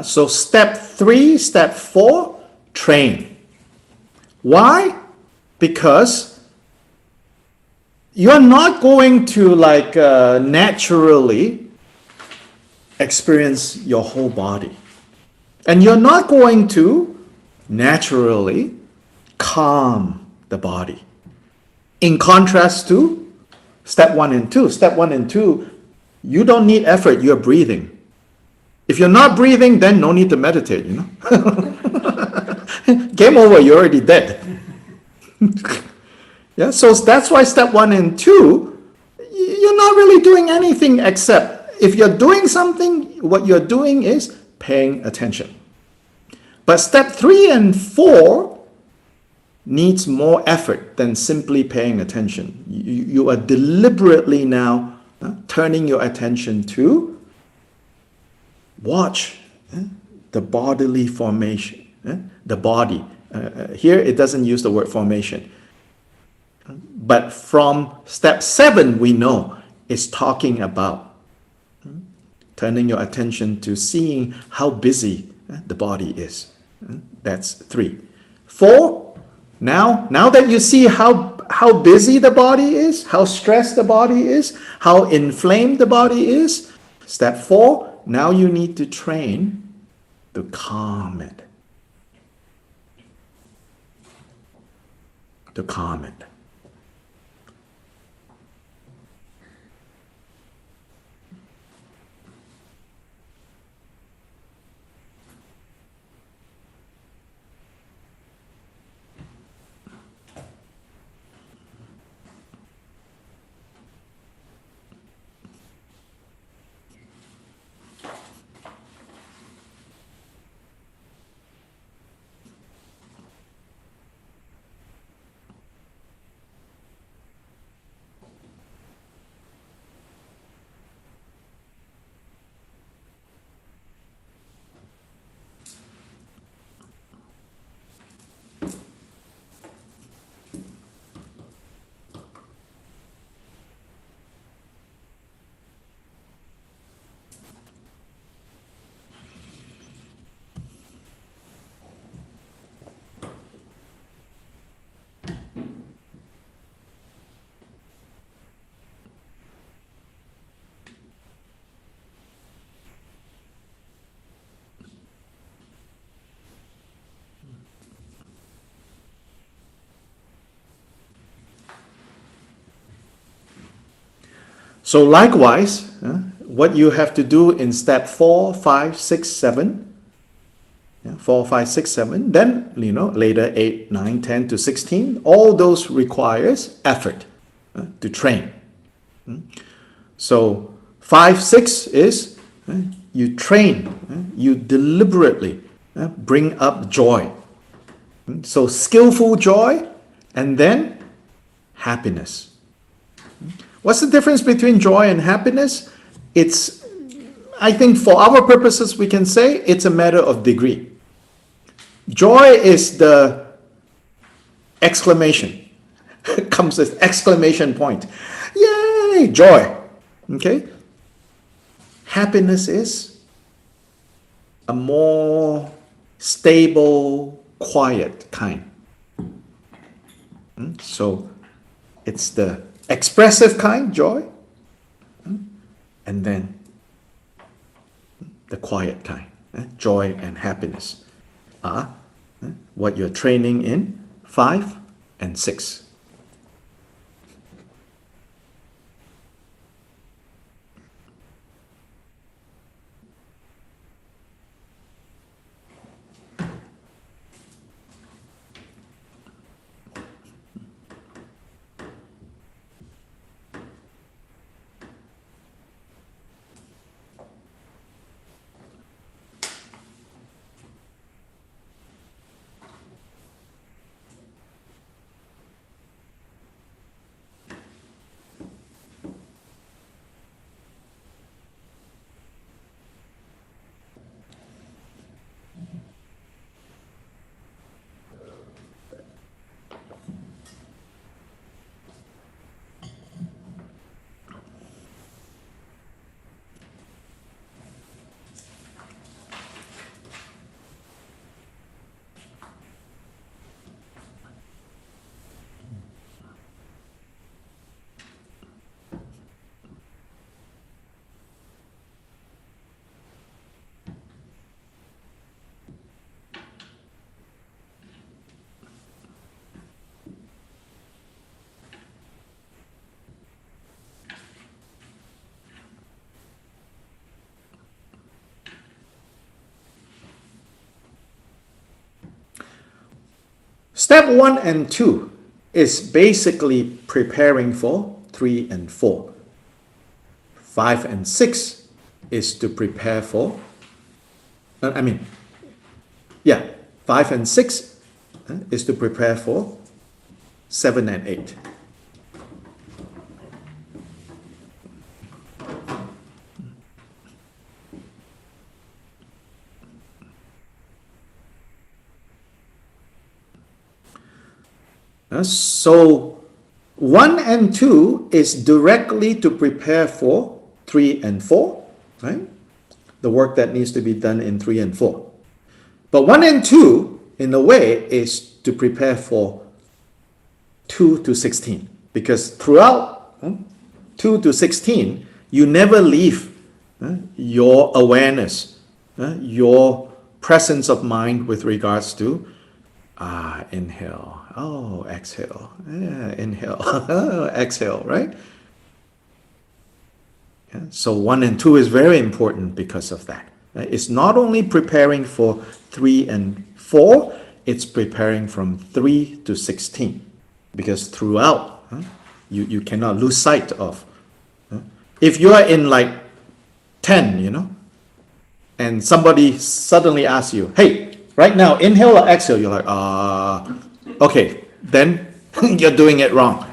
So step 3, step 4, train. Why? Because you're not going to naturally experience your whole body. And you're not going to naturally calm the body. In contrast to step 1 and 2. Step 1 and 2, you don't need effort, you're breathing. If you're not breathing, then no need to meditate, you know. Game over, you're already dead. Yeah, so that's why step 1 and 2, you're not really doing anything except if you're doing something, what you're doing is paying attention. But step 3 and 4 needs more effort than simply paying attention. You are deliberately now turning your attention to watch the bodily formation, the body. Here it doesn't use the word formation. But from step 7 we know it's talking about turning your attention to seeing how busy the body is. That's 3. 4, now that you see how busy the body is, how stressed the body is, how inflamed the body is, step 4, now you need to train to calm it. To calm it. So likewise, what you have to do in step 4, 5, 6, 7, 4, 5, 6, 7, then later 8, 9, 10 to 16, all those requires effort to train. So 5, 6 is you train, you deliberately bring up joy. So skillful joy and then happiness. What's the difference between joy and happiness? It's I think for our purposes, we can say it's a matter of degree. Joy is the exclamation. Comes with exclamation point. Yay, joy. Okay? Happiness is a more stable, quiet kind. So it's the expressive kind, joy, and then the quiet kind. Joy and happiness are what you're training in 5 and 6. Step 1 and 2 is basically preparing for 3 and 4. 5 and 6 is to prepare for, 5 and 6 is to prepare for 7 and 8. So 1 and 2 is directly to prepare for 3 and 4, right? The work that needs to be done in 3 and 4. But 1 and 2, in a way, is to prepare for 2 to 16. Because throughout 2 to 16, you never leave your awareness, your presence of mind with regards to inhale. Oh, exhale. Yeah, inhale. Oh, exhale, right? Yeah, so 1 and 2 is very important because of that. It's not only preparing for 3 and 4, it's preparing from 3 to 16. Because throughout, you cannot lose sight of. If you are in like 10, and somebody suddenly asks you, hey, right now, inhale or exhale? You're like, okay, then you're doing it wrong.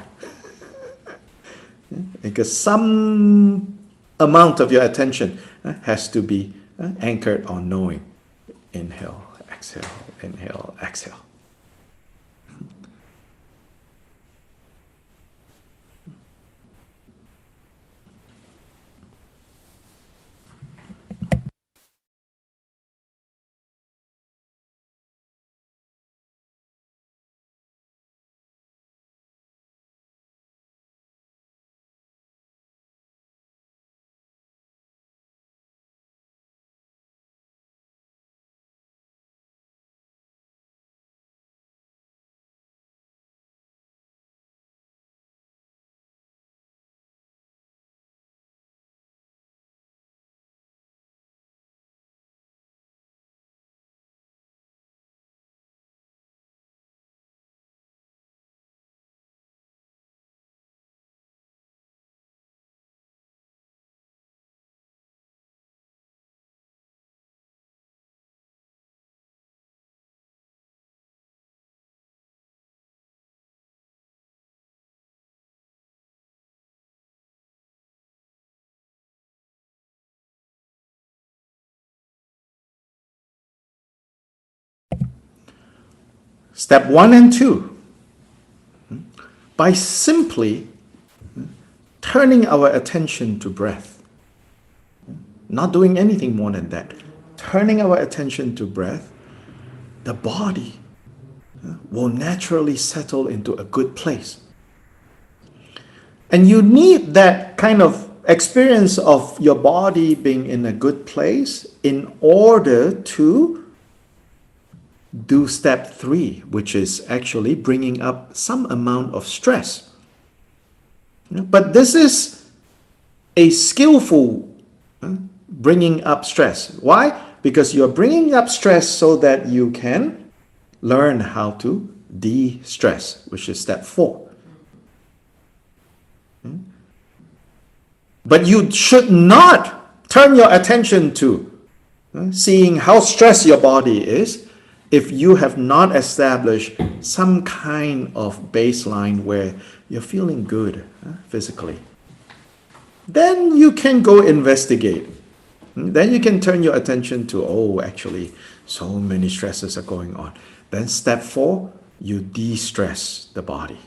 Because some amount of your attention has to be anchored on knowing. Inhale, exhale. Step 1 and 2. By simply turning our attention to breath. Not doing anything more than that. Turning our attention to breath, the body will naturally settle into a good place. And you need that kind of experience of your body being in a good place in order to do step 3, which is actually bringing up some amount of stress. But this is a skillful bringing up stress. Why? Because you're bringing up stress so that you can learn how to de-stress, which is step 4. But you should not turn your attention to seeing how stressed your body is if you have not established some kind of baseline where you're feeling good physically. Then you can go investigate. Then you can turn your attention to, oh, actually, so many stresses are going on. Then step 4, you de-stress the body.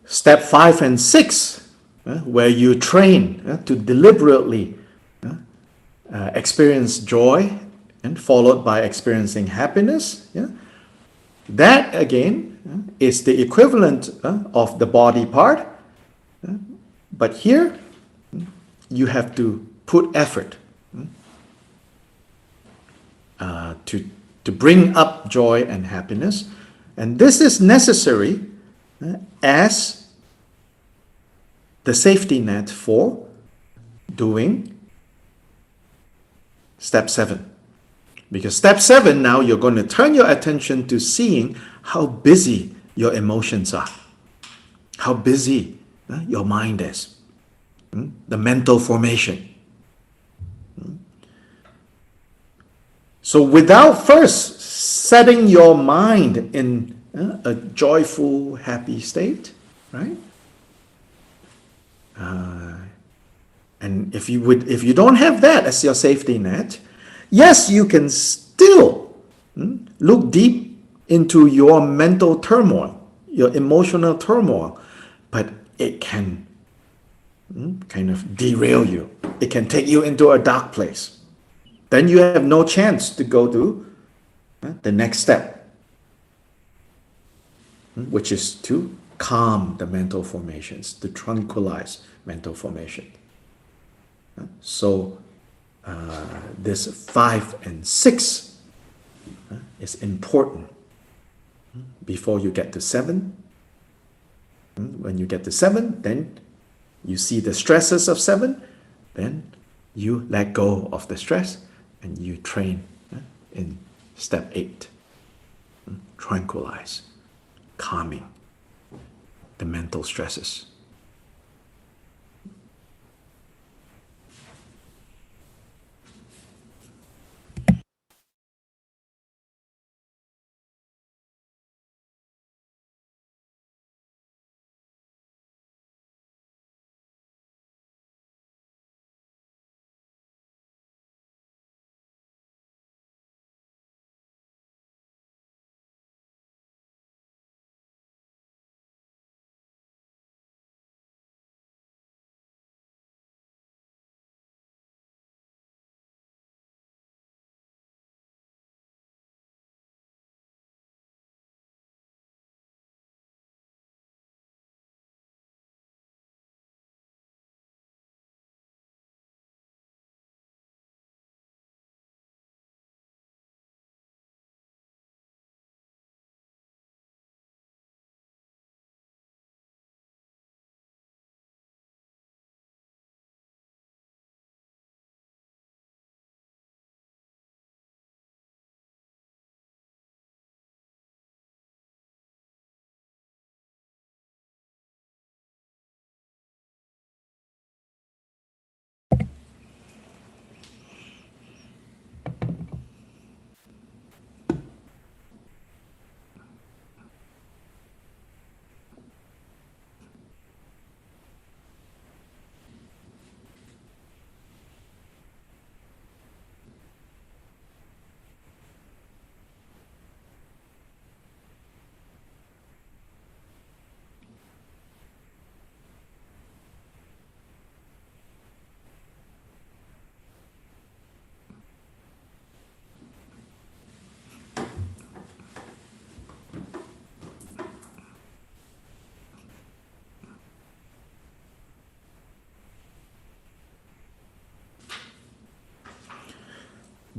Step 5 and 6, where you train to deliberately experience joy and followed by experiencing happiness. That again is the equivalent of the body part. But here you have to put effort to bring up joy and happiness. And this is necessary as the safety net for doing step 7. Because step 7, now you're going to turn your attention to seeing how busy your emotions are, how busy your mind is, the mental formation. So without first setting your mind in a joyful, happy state, right? And if you don't have that as your safety net, yes, you can still look deep into your mental turmoil, your emotional turmoil, but it can kind of derail you. It can take you into a dark place. Then you have no chance to go to the next step, which is to calm the mental formations, to tranquilize mental formation. So this 5 and 6 is important before you get to 7. When you get to 7, then you see the stresses of 7, then you let go of the stress and you train in step 8. Tranquilize, calming the mental stresses.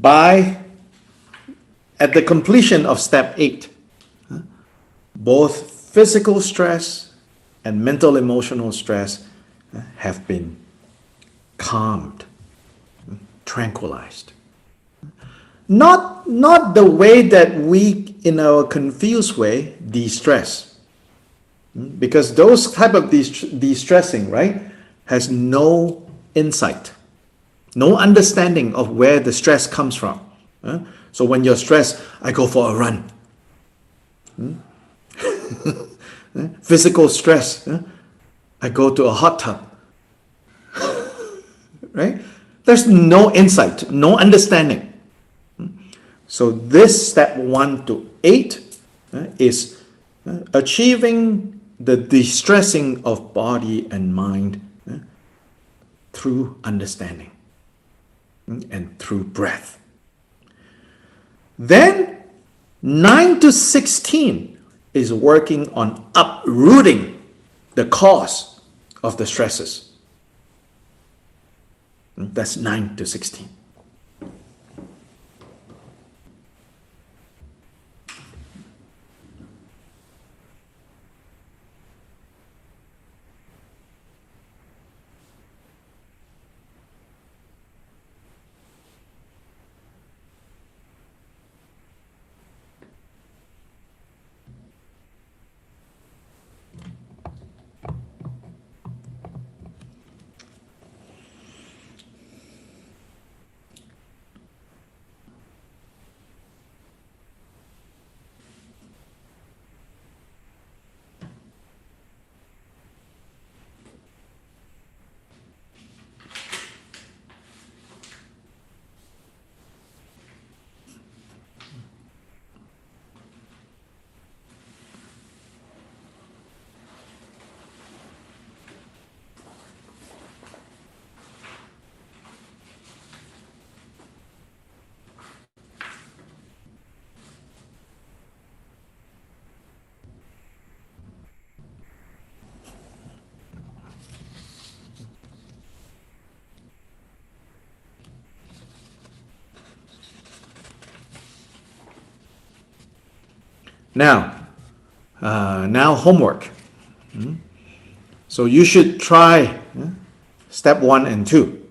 at the completion of step 8, both physical stress and mental emotional stress have been calmed, tranquilized. Not the way that we, in our confused way, de-stress. Because those type of de-stressing, right, has no insight, no understanding of where the stress comes from. So when you're stressed, I go for a run. Physical stress, I go to a hot tub. Right? There's no insight, no understanding. So this step 1 to 8 is achieving the de-stressing of body and mind through understanding and through breath. Then 9 to 16 is working on uprooting the cause of the stresses. That's 9 to 16. Now homework. So you should try step 1 and 2.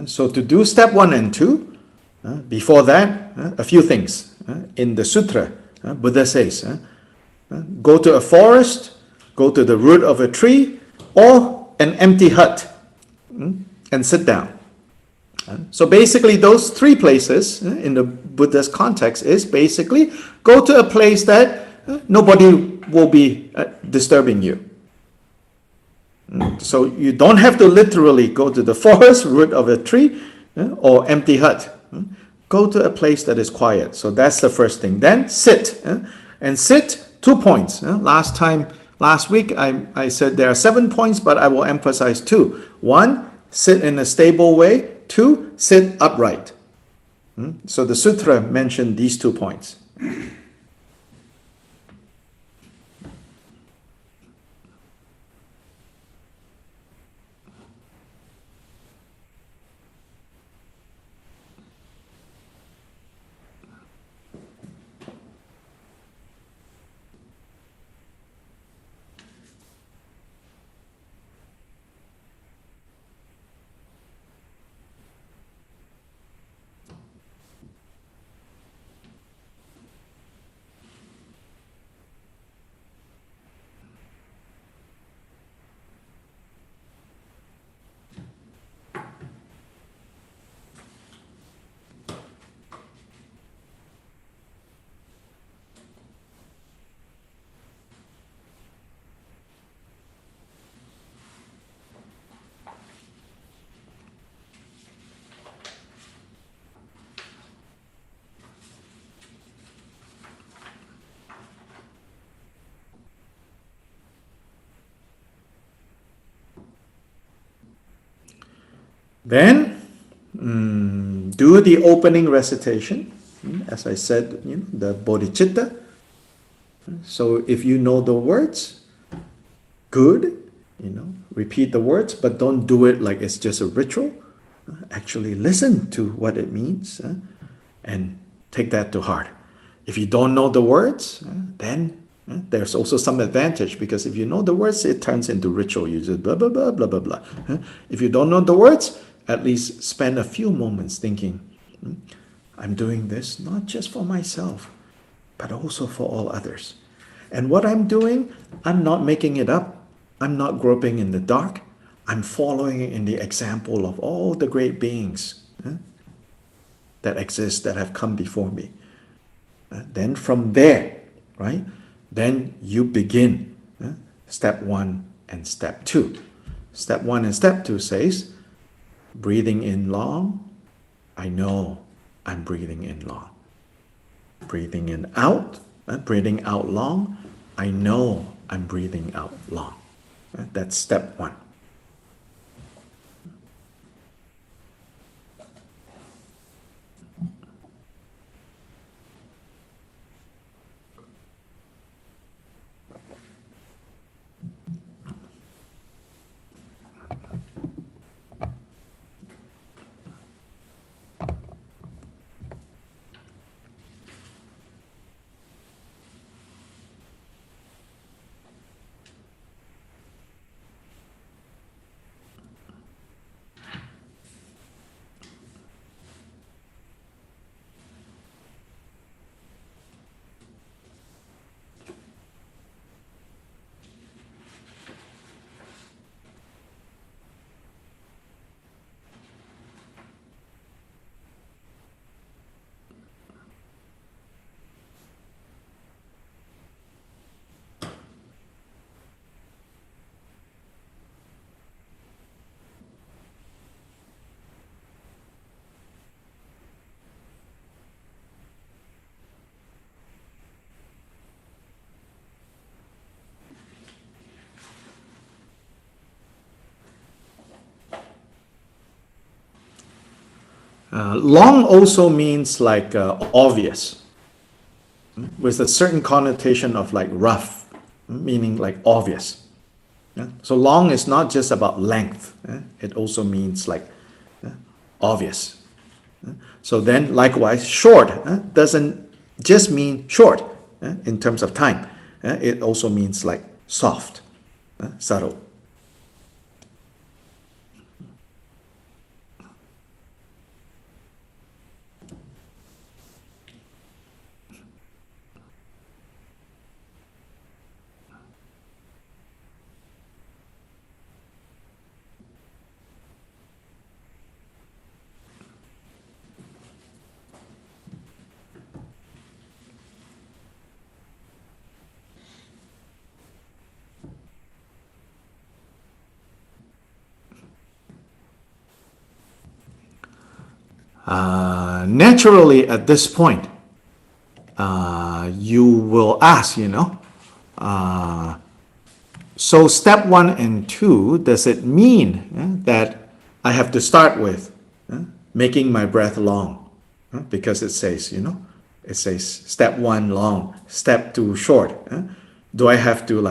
So to do step 1 and 2, before that, a few things. In the Sutra, Buddha says, go to a forest, go to the root of a tree, or an empty hut, and sit down. So basically those 3 places in the Buddha's context is basically go to a place that nobody will be disturbing you. So you don't have to literally go to the forest, root of a tree, or empty hut. Go to a place that is quiet. So that's the first thing. Then sit. And sit 2 points. Last week I said there are 7 points, but I will emphasize 2. 1, sit in a stable way. 2, sit upright. So the Sutra mentioned these 2 points. Then do the opening recitation, as I said, the bodhicitta. So if you know the words, good, repeat the words, but don't do it like it's just a ritual. actually listen to what it means and take that to heart. If you don't know the words, then there's also some advantage, because if you know the words, it turns into ritual. You just blah, blah, blah, blah, blah, blah. If you don't know the words, at least spend a few moments thinking, I'm doing this not just for myself, but also for all others. And what I'm doing, I'm not making it up. I'm not groping in the dark. I'm following in the example of all the great beings that exist, that have come before me. Then from there, right, then you begin step 1 and step 2. Step 1 and step 2 says, breathing in long, I know I'm breathing in long. Breathing in out, breathing out long, I know I'm breathing out long. That's step 1. Long also means like obvious, with a certain connotation of like rough, meaning like obvious. So long is not just about length, it also means like obvious. So then likewise, short doesn't just mean short in terms of time. It also means like soft, subtle. Naturally, at this point, you will ask, so step 1 and 2, does it mean that I have to start with making my breath long? Because it says, it says step 1 long, step 2 short. Do I have to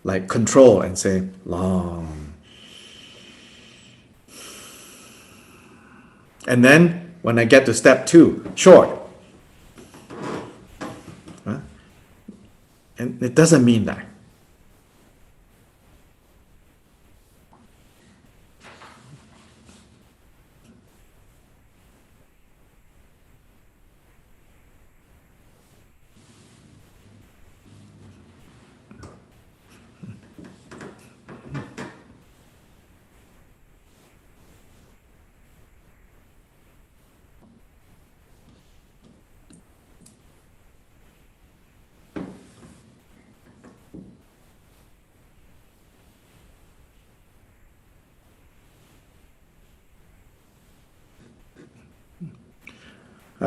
like control and say long? And then when I get to step 2, short. And it doesn't mean that.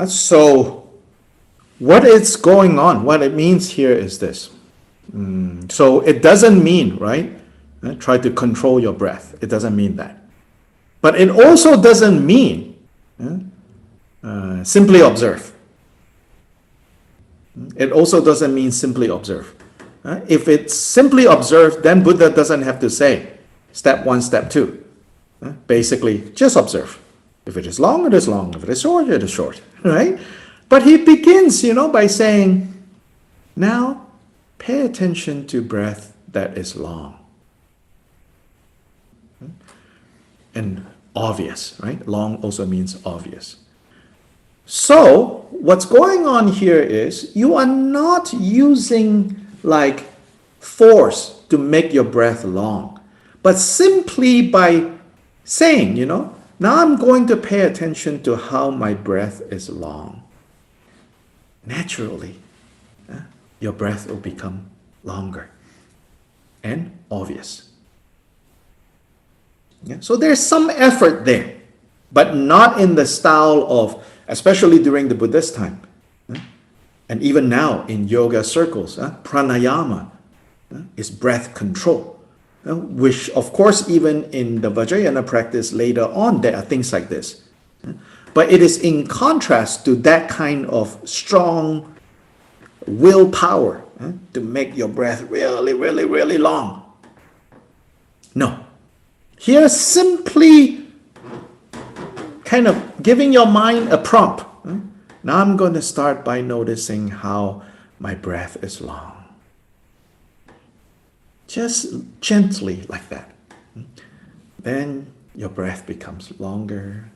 So what is going on, what it means here is this. So it doesn't mean, right, try to control your breath. It doesn't mean that. But it also doesn't mean simply observe. It also doesn't mean simply observe. If it's simply observe, then Buddha doesn't have to say step 1, step 2. Basically, just observe. If it is long, it is long. If it is short, it is short, right? But he begins, by saying, now pay attention to breath that is long. And obvious, right? Long also means obvious. So, what's going on here is you are not using like force to make your breath long, but simply by saying, now I'm going to pay attention to how my breath is long. Naturally, your breath will become longer and obvious. Yeah? So there's some effort there, but not in the style of, especially during the Buddhist time, and even now in yoga circles, pranayama is breath control, which of course even in the Vajrayana practice later on there are things like this. But it is in contrast to that kind of strong willpower to make your breath really, really, really long. No. Here simply kind of giving your mind a prompt. Now I'm going to start by noticing how my breath is long. Just gently like that. Then your breath becomes longer,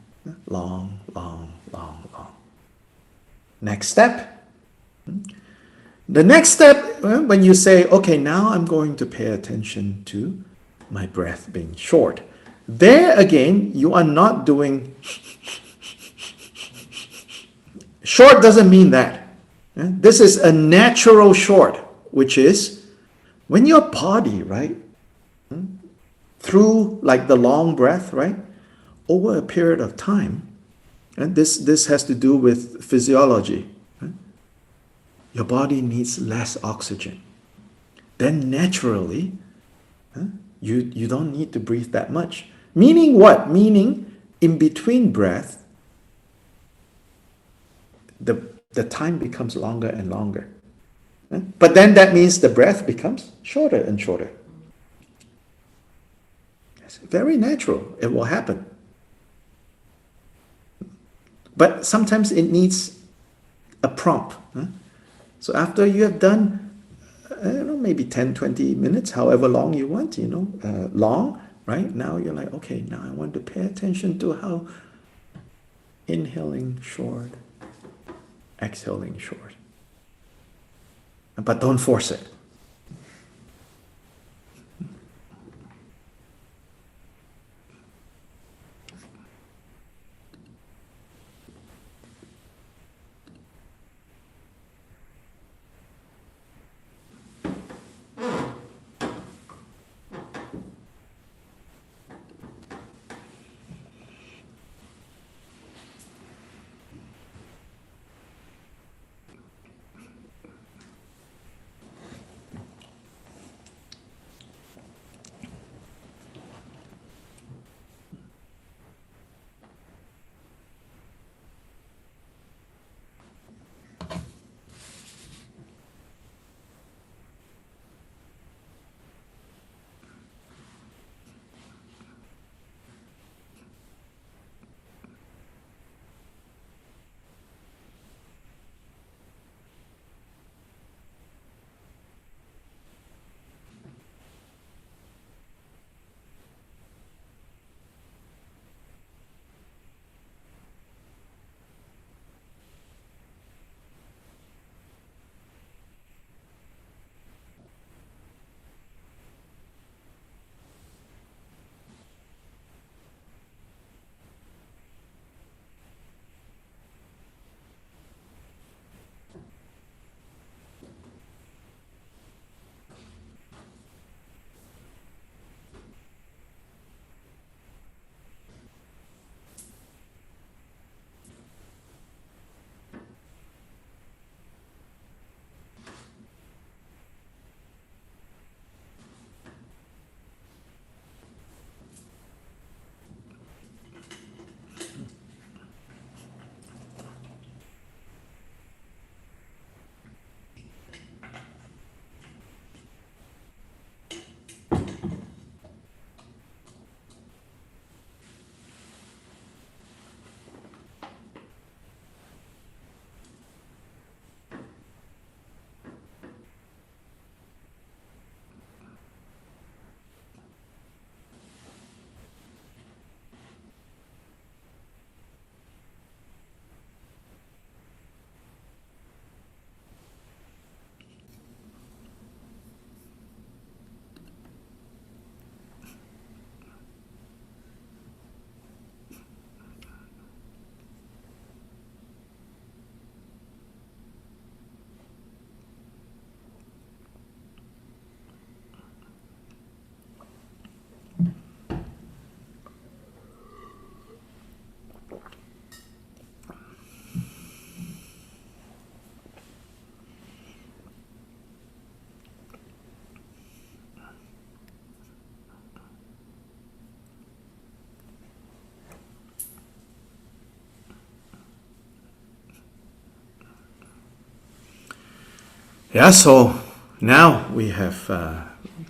long, long, long, long. Next step. The next step, when you say, okay, now I'm going to pay attention to my breath being short. There again, you are not doing... Short doesn't mean that. This is a natural short, which is when your body, right, through like the long breath, right, over a period of time, and this has to do with physiology, right? Your body needs less oxygen. Then naturally, you don't need to breathe that much. Meaning what? Meaning in between breath, the time becomes longer and longer. But then that means the breath becomes shorter and shorter. It's very natural. It will happen. But sometimes it needs a prompt. So after you have done, maybe 10, 20 minutes, however long you want, long, right? Now you're like, okay, now I want to pay attention to how inhaling short, exhaling short. But don't force it. Yeah, so now we have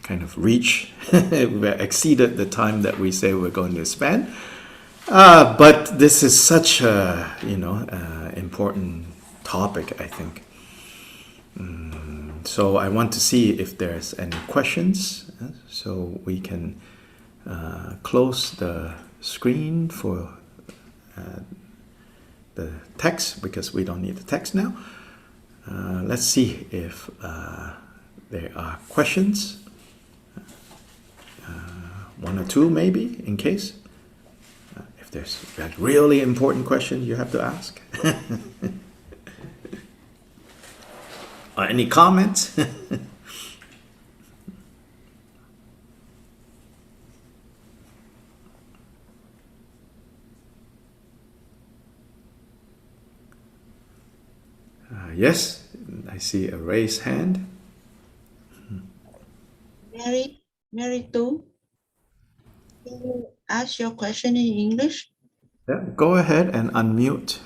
kind of reached, we exceeded the time that we say we're going to spend. But this is such a, important topic, I think. So I want to see if there's any questions, so we can close the screen for the text, because we don't need the text now. Let's see if there are questions. One or two maybe, in case. If there's a really important question you have to ask. Or any comments? Yes, I see a raised hand. Mary too. Can you ask your question in English? Yeah, go ahead and unmute.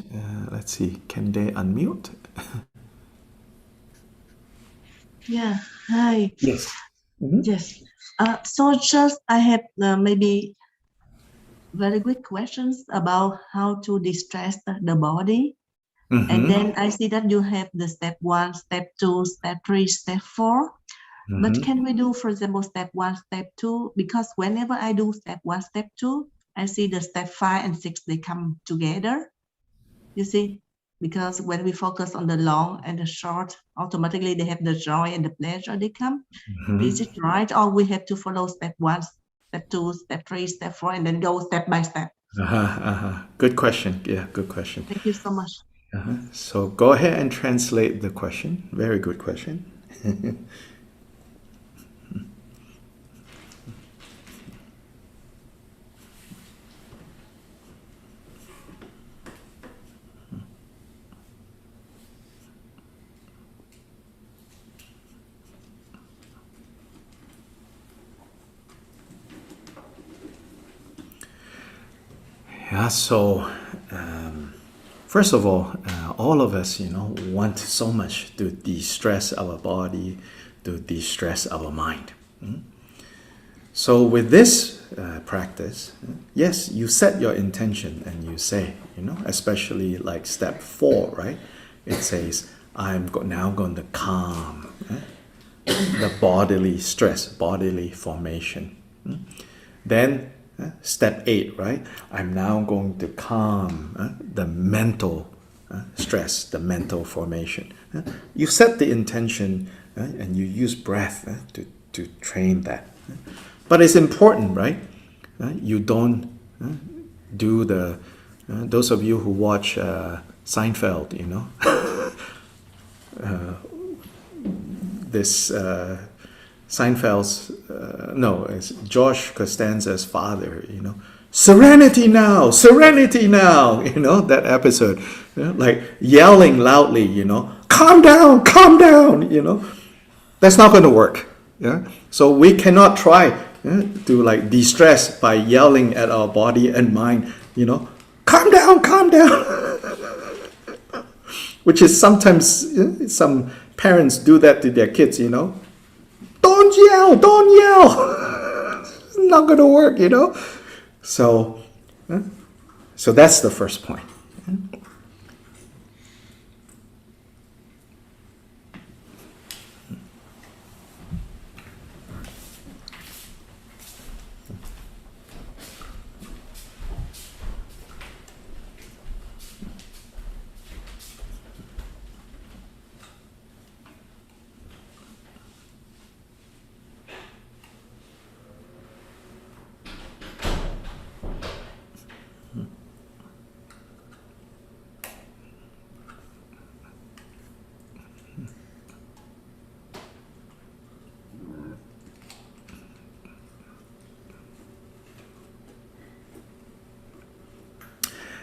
Let's see, can they unmute? Yeah, hi. Yes. Yes. So just I have maybe very quick questions about how to distress the body. And then I see that you have the step 1, step 2, step 3, step 4. But can we do, for example, step 1, step 2? Because whenever I do step 1, step 2, I see the step 5 and 6, they come together. You see? Because when we focus on the long and the short, automatically they have the joy and the pleasure they come. Is it right? Or we have to follow step 1, step 2, step 3, step 4, and then go step by step? Good question. Yeah, good question. Thank you so much. So go ahead and translate the question. Very good question. Yeah, so first of all of us, want so much to de-stress our body, to de-stress our mind. So with this practice, yes, you set your intention and you say, especially like step 4, right? It says, I'm now going to calm the bodily stress, bodily formation. Then step 8, right? I'm now going to calm the mental stress, the mental formation. You set the intention and you use breath to train that. But it's important, right? You don't do the... those of you who watch Seinfeld, this... Seinfeld's, it's Josh Costanza's father, serenity now, that episode, like yelling loudly, calm down, that's not going to work. Yeah, so we cannot try to like de-stress by yelling at our body and mind, calm down, which is sometimes some parents do that to their kids, Don't yell! It's not going to work, So that's the first point.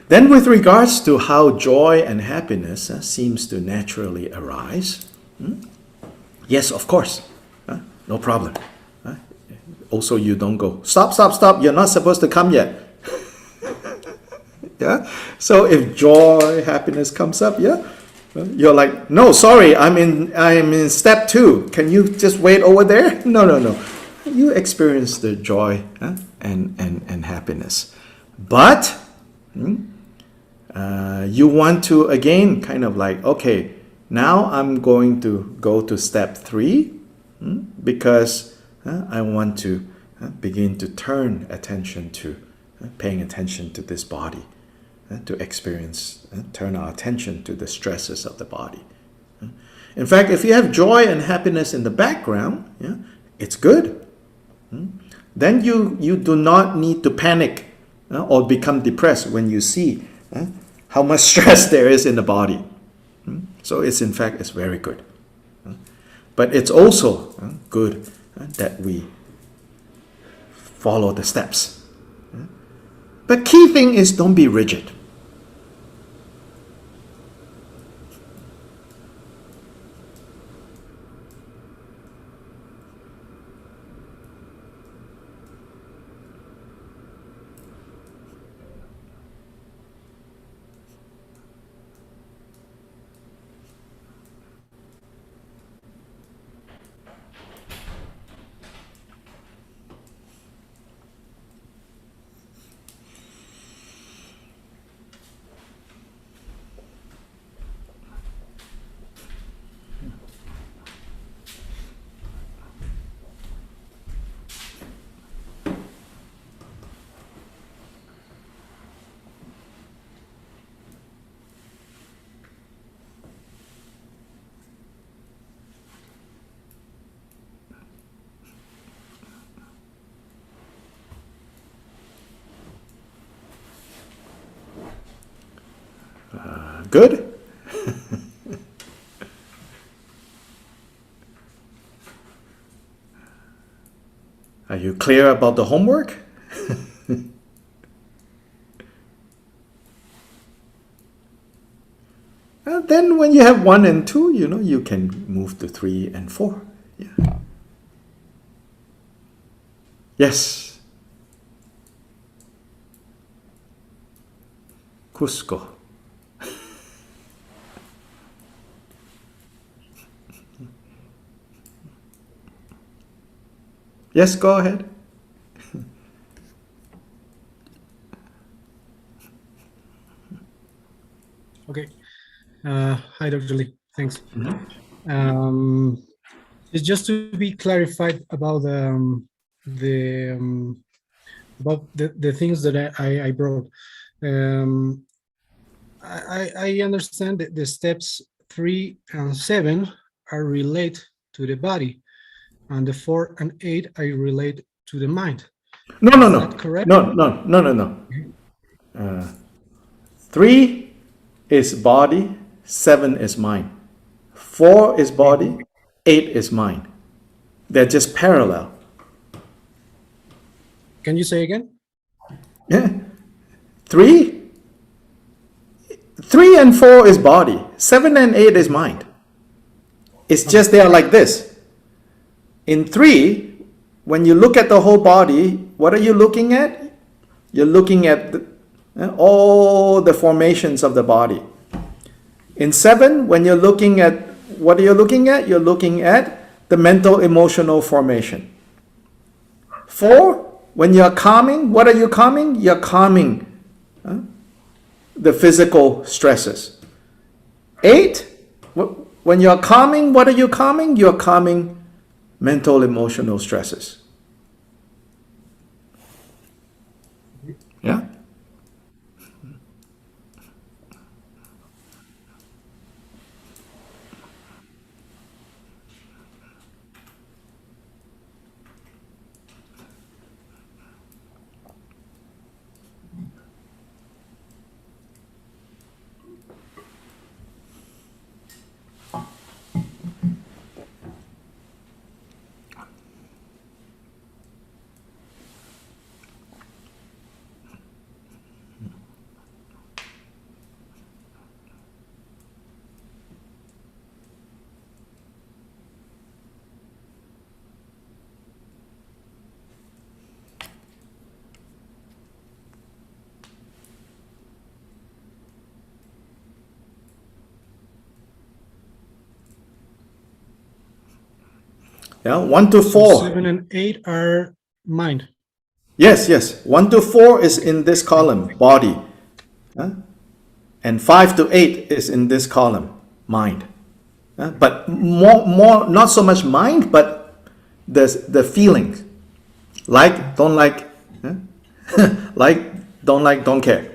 Then with regards to how joy and happiness seems to naturally arise, yes, of course, no problem. Also, you don't go, stop, you're not supposed to come yet. Yeah. So if joy, happiness comes up, You're like, no, sorry, I'm in step 2. Can you just wait over there? No, no, no. You experience the joy and happiness. But you want to, again, kind of like, okay, now I'm going to go to step 3 because I want to begin to turn attention to, paying attention to this body, to experience, turn our attention to the stresses of the body. In fact, if you have joy and happiness in the background, it's good. Then you do not need to panic or become depressed when you see how much stress there is in the body. So it's, in fact, it's very good. But it's also good that we follow the steps. But key thing is, don't be rigid. Good? Are you clear about the homework? Then when you have 1 and 2, you can move to 3 and 4. Yeah. Yes. Cusco. Yes, go ahead. Okay. Hi, Dr. Lee. Thanks. It's just to be clarified about the things that I brought. I understand that the steps 3 and 7 are related to the body, and the 4 and 8 are related to the mind. No, no, no. Is that correct? No. 3 is body, 7 is mind. 4 is body, 8 is mind. They're just parallel. Can you say again? Yeah. 3 and 4 is body, 7 and 8 is mind. It's just they are like this. In 3, when you look at the whole body, what are you looking at? You're looking at all the formations of the body. In 7, when you're looking at, what are you looking at? You're looking at the mental emotional formation. 4, when you're calming, what are you calming? You're calming the physical stresses. 8, when you're calming, what are you calming? You're calming mental emotional stresses. Yeah? Yeah, 1 to So 4. 7 and 8 are mind. Yes, yes. 1 to 4 is in this column, body. And 5 to 8 is in this column, mind. But more, not so much mind, but the feelings. Like, don't like, like, don't care.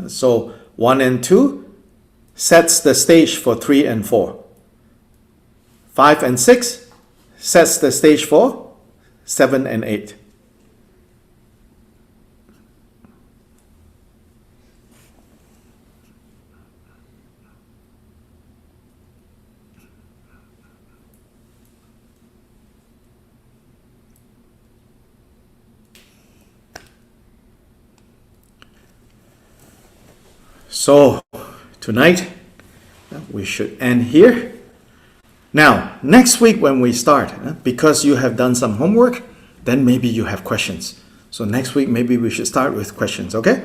So 1 and 2 sets the stage for 3 and 4. 5 and 6 sets the stage for 7 and 8. So tonight we should end here. Now, next week when we start, because you have done some homework, then maybe you have questions. So next week, maybe we should start with questions, okay?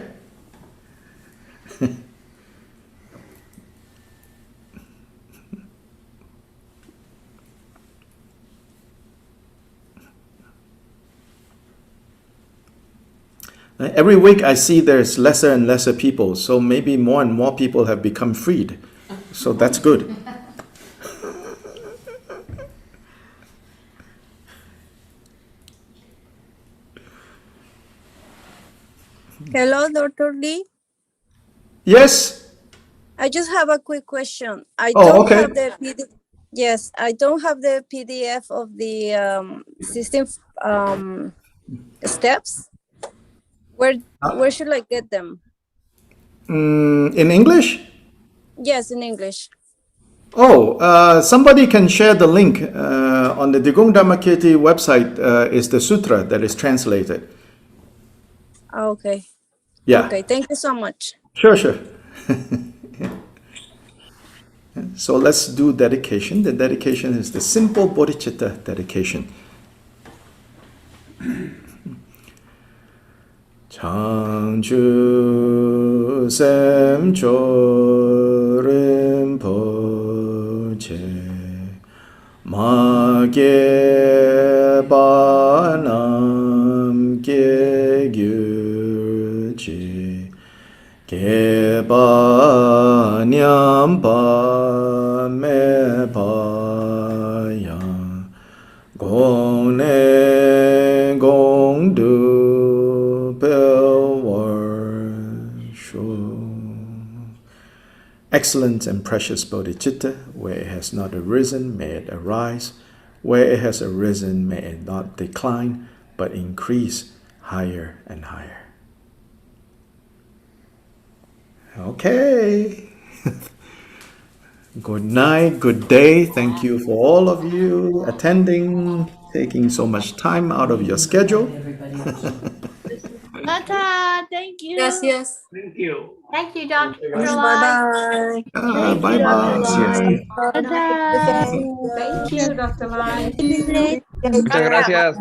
Every week I see there's lesser and lesser people, so maybe more and more people have become freed. So that's good. Hello, Dr. Lee. Yes? I just have a quick question. I Oh, don't okay. have the PDF. Yes, I don't have the PDF of the system steps. Where should I get them? In English? Yes, in English. Oh, somebody can share the link on the Digong Dhammakirti website. Is the Sutra that is translated. Okay. Yeah. Okay. Thank you so much. Sure, sure. So let's do dedication. The dedication is the simple bodhicitta dedication. Changchu sem chorim poche ma ge ba nam ge gyuji ge ba nyam ba me ba yang gong ne gong du excellent and precious bodhicitta, where it has not arisen, may it arise. Where it has arisen, may it not decline, but increase higher and higher. Okay. Good night, good day. Thank you for all of you attending, taking so much time out of your schedule. Everybody else. Tata, thank you. Yes, yes. Thank you, Dr. Bye Lai. bye. Bye bye. Yes. Tata. Thank you, Dr. Lai. Muchas gracias.